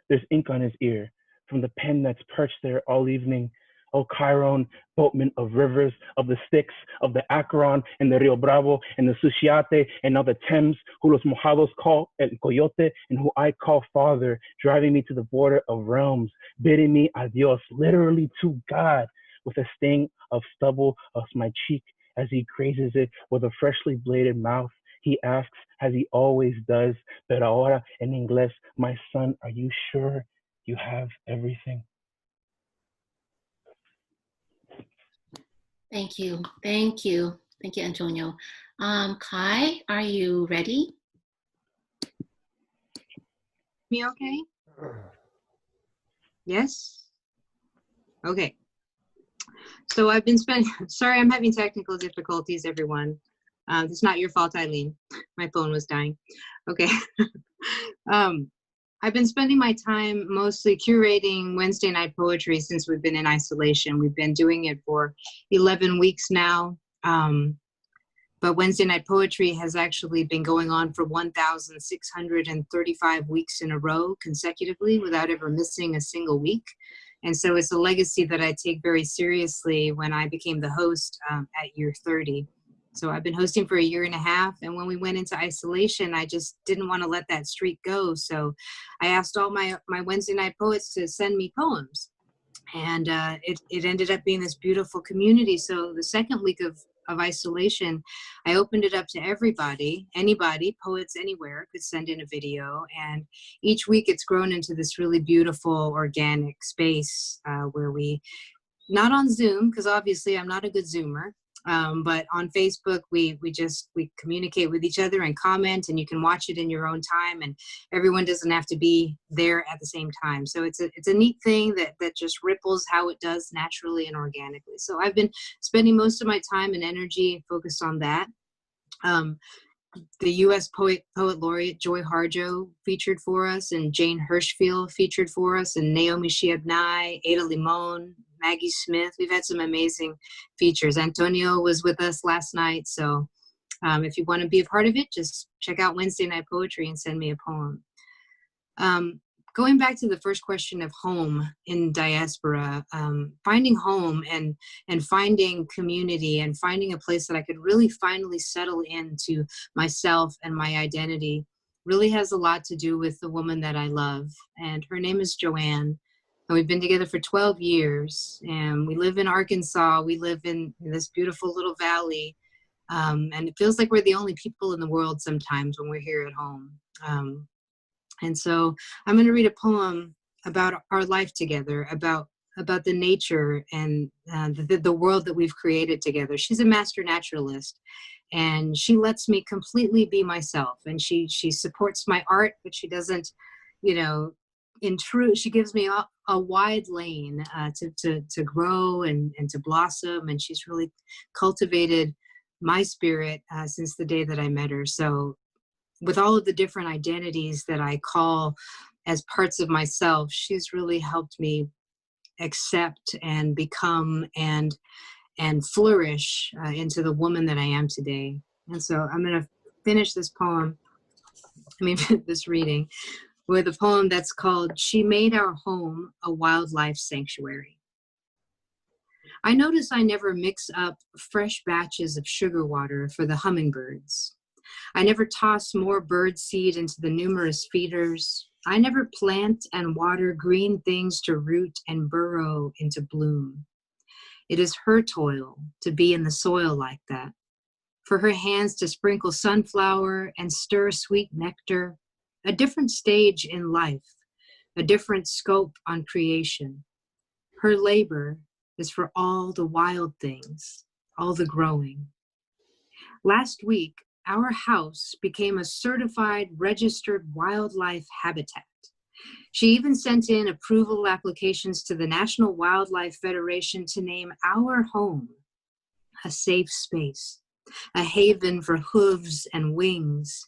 There's ink on his ear from the pen that's perched there all evening. Oh, Heron, boatman of rivers, of the Styx, of the Acheron, and the Rio Bravo, and the Suchiate, and now the Thames, who los mojados call El Coyote, and who I call father, driving me to the border of realms, bidding me adios, literally to God, with a sting of stubble of my cheek as he grazes it with a freshly bladed mouth. He asks, as he always does, pero ahora en inglés, my son, are you sure you have everything? Thank you. Thank you. Thank you, Antonio. Kai, are you ready? Me okay? Yes? Okay. So I've been spending, sorry, I'm having technical difficulties, everyone. It's not your fault, Eileen. My phone was dying. Okay. I've been spending my time mostly curating Wednesday night poetry since we've been in isolation. We've been doing it for 11 weeks now. But Wednesday night poetry has actually been going on for 1,635 weeks in a row consecutively without ever missing a single week. And so it's a legacy that I take very seriously when I became the host at year 30. So I've been hosting for 1.5 years, and when we went into isolation, I just didn't want to let that streak go. So I asked all my Wednesday night poets to send me poems, and it ended up being this beautiful community. So the second week of isolation, I opened it up to everybody, anybody, poets anywhere could send in a video, and each week it's grown into this really beautiful organic space where we, not on Zoom, because obviously I'm not a good Zoomer, but on Facebook, we communicate with each other and comment, and you can watch it in your own time, and everyone doesn't have to be there at the same time. So it's a neat thing that just ripples how it does naturally and organically. So I've been spending most of my time and energy focused on that. The U.S. Poet Laureate Joy Harjo featured for us, and Jane Hirschfield featured for us, and Naomi Shiabnai, Ada Limon, Maggie Smith. We've had some amazing features. Antonio was with us last night. So if you want to be a part of it, just check out Wednesday Night Poetry and send me a poem. Going back to the first question of home in diaspora, finding home and finding community and finding a place that I could really finally settle into myself and my identity really has a lot to do with the woman that I love. And her name is Joanne. And we've been together for 12 years, and we live in Arkansas. We live in this beautiful little valley, and it feels like we're the only people in the world sometimes when we're here at home. And so I'm going to read a poem about our life together, about the nature and the world that we've created together. She's a master naturalist, and she lets me completely be myself, and she supports my art, but she doesn't, she gives me a wide lane to grow and to blossom. And she's really cultivated my spirit since the day that I met her. So with all of the different identities that I call as parts of myself, she's really helped me accept and become and flourish into the woman that I am today. And so I'm going to finish this poem, this reading, with a poem that's called "She Made Our Home a Wildlife Sanctuary." I notice I never mix up fresh batches of sugar water for the hummingbirds. I never toss more bird seed into the numerous feeders. I never plant and water green things to root and burrow into bloom. It is her toil to be in the soil like that, for her hands to sprinkle sunflower and stir sweet nectar, a different stage in life, a different scope on creation. Her labor is for all the wild things, all the growing. Last week, our house became a certified registered wildlife habitat. She even sent in approval applications to the National Wildlife Federation to name our home a safe space, a haven for hooves and wings.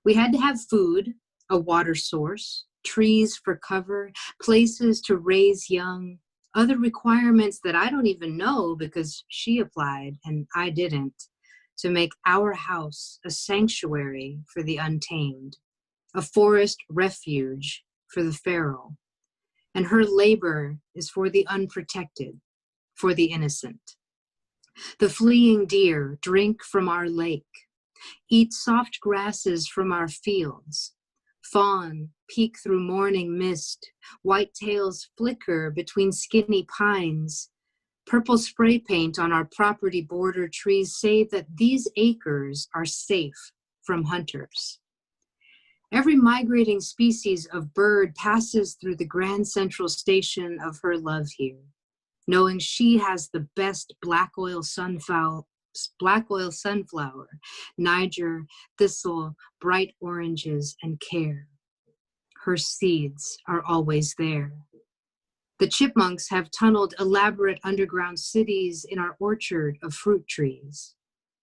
We had to have food, a water source, trees for cover, places to raise young, other requirements that I don't even know because she applied and I didn't, to make our house a sanctuary for the untamed, a forest refuge for the feral. And her labor is for the unprotected, for the innocent. The fleeing deer drink from our lake, eat soft grasses from our fields. Fawn peek through morning mist, white tails flicker between skinny pines. Purple spray paint on our property border trees say that these acres are safe from hunters. Every migrating species of bird passes through the grand central station of her love here, knowing she has the best black oil sunflower, Niger, thistle, bright oranges, and care. Her seeds are always there. The chipmunks have tunneled elaborate underground cities in our orchard of fruit trees.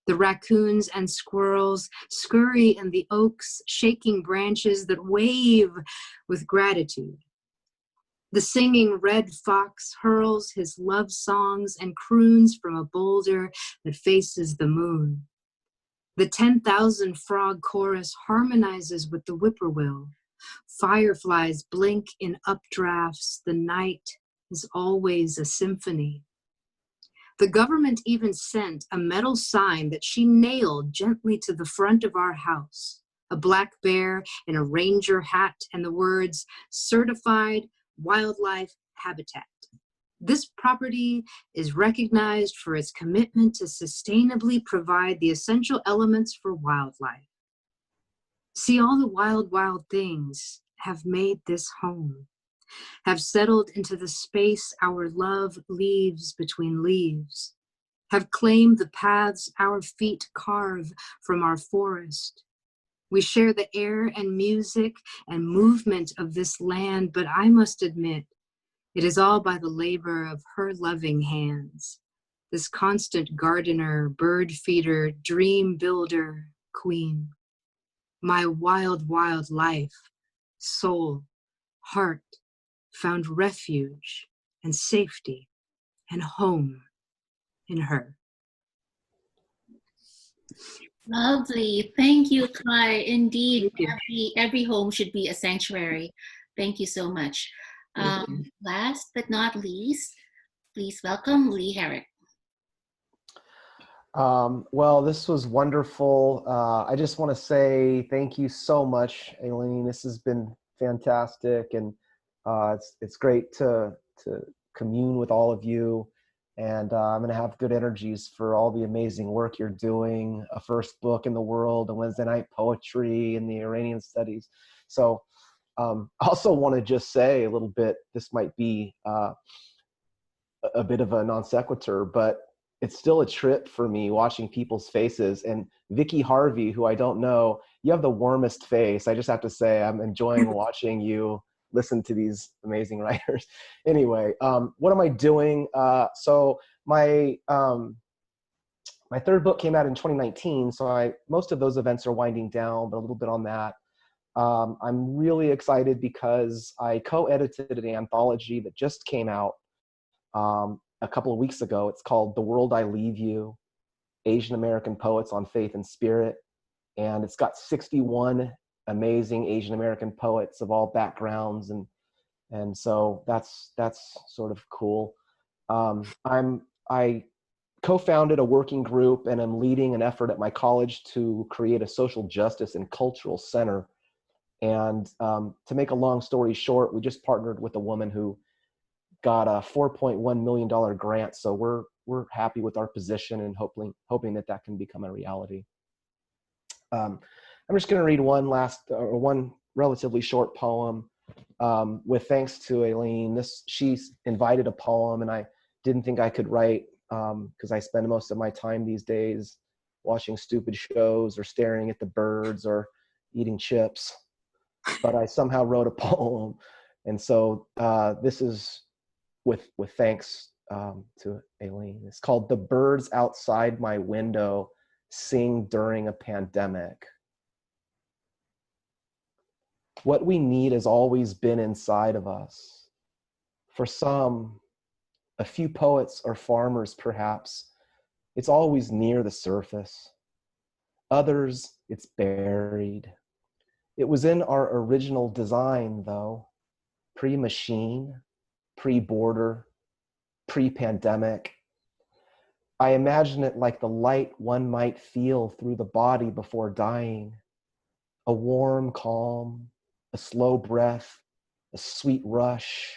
The raccoons and squirrels scurry in the oaks, shaking branches that wave with gratitude. The singing red fox hurls his love songs and croons from a boulder that faces the moon. The 10,000 frog chorus harmonizes with the whippoorwill. Fireflies blink in updrafts. The night is always a symphony. The government even sent a metal sign that she nailed gently to the front of our house, a black bear in a ranger hat and the words, "Certified Wildlife Habitat." This property is recognized for its commitment to sustainably provide the essential elements for wildlife. See, all the wild, wild things have made this home, have settled into the space our love leaves between leaves, have claimed the paths our feet carve from our forest. We share the air and music and movement of this land, but I must admit, it is all by the labor of her loving hands, this constant gardener, bird feeder, dream builder, queen. My wild, wild life, soul, heart, found refuge and safety and home in her. Lovely. Thank you, Kai. Indeed, every home should be a sanctuary. Thank you so much. Last but not least, please welcome Lee Herrick. Well, this was wonderful. I just want to say thank you so much, Aileen. This has been fantastic, and it's great to commune with all of you. And I'm going to have good energies for all the amazing work you're doing. A first book in the world, a Wednesday night poetry, and the Iranian studies. So I also want to just say a little bit, this might be a bit of a non sequitur, but it's still a trip for me watching people's faces. And Vicky Harvey, who I don't know, you have the warmest face. I just have to say, I'm enjoying watching you listen to these amazing writers. Anyway, what am I doing? So my third book came out in 2019, so most of those events are winding down, but a little bit on that. I'm really excited because I co-edited an anthology that just came out a couple of weeks ago. It's called The World I Leave You, Asian American Poets on Faith and Spirit. And it's got 61 amazing Asian American poets of all backgrounds. And so that's sort of cool. I co-founded a working group, and I'm leading an effort at my college to create a social justice and cultural center. And to make a long story short, we just partnered with a woman who got a $4.1 million grant. So we're happy with our position and hoping that can become a reality. I'm just going to read one relatively short poem with thanks to Aileen. She invited a poem, and I didn't think I could write because I spend most of my time these days watching stupid shows or staring at the birds or eating chips. But I somehow wrote a poem. And so this is with thanks to Aileen. It's called The Birds Outside My Window Sing During a Pandemic. What we need has always been inside of us. For some, a few poets or farmers perhaps, it's always near the surface. Others, it's buried. It was in our original design, though, pre-machine, pre-border, pre-pandemic. I imagine it like the light one might feel through the body before dying. A warm calm, a slow breath, a sweet rush.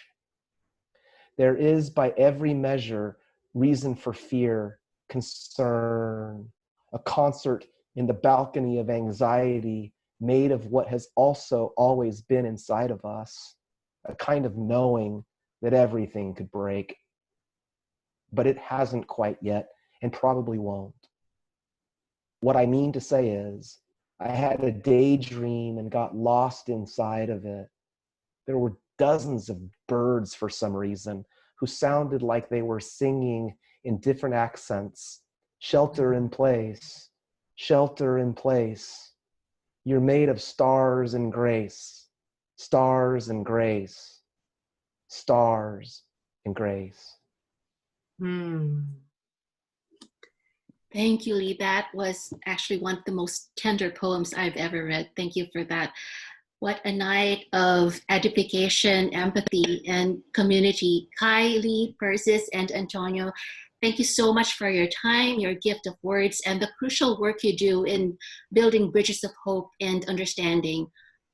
There is, by every measure, reason for fear, concern, a concert in the balcony of anxiety made of what has also always been inside of us, a kind of knowing that everything could break. But it hasn't quite yet, and probably won't. What I mean to say is, I had a daydream and got lost inside of it. There were dozens of birds for some reason who sounded like they were singing in different accents. Shelter in place, shelter in place. You're made of stars and grace, stars and grace, stars and grace. Thank you, Lee. That was actually one of the most tender poems I've ever read. Thank you for that. What a night of edification, empathy, and community. Kai, Lee, Persis, and Antonio, thank you so much for your time, your gift of words, and the crucial work you do in building bridges of hope and understanding.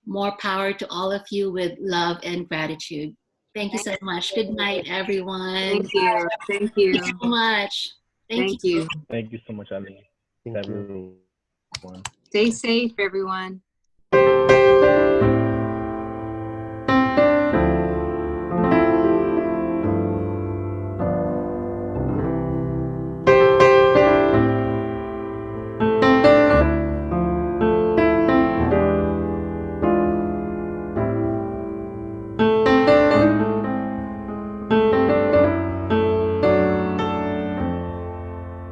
More power to all of you with love and gratitude. Thank you so much. Good night, everyone. Thank you. Thank you. Thank you so much. Thank you. Thank you so much, Ali. Thank you. Everyone. Stay safe, everyone.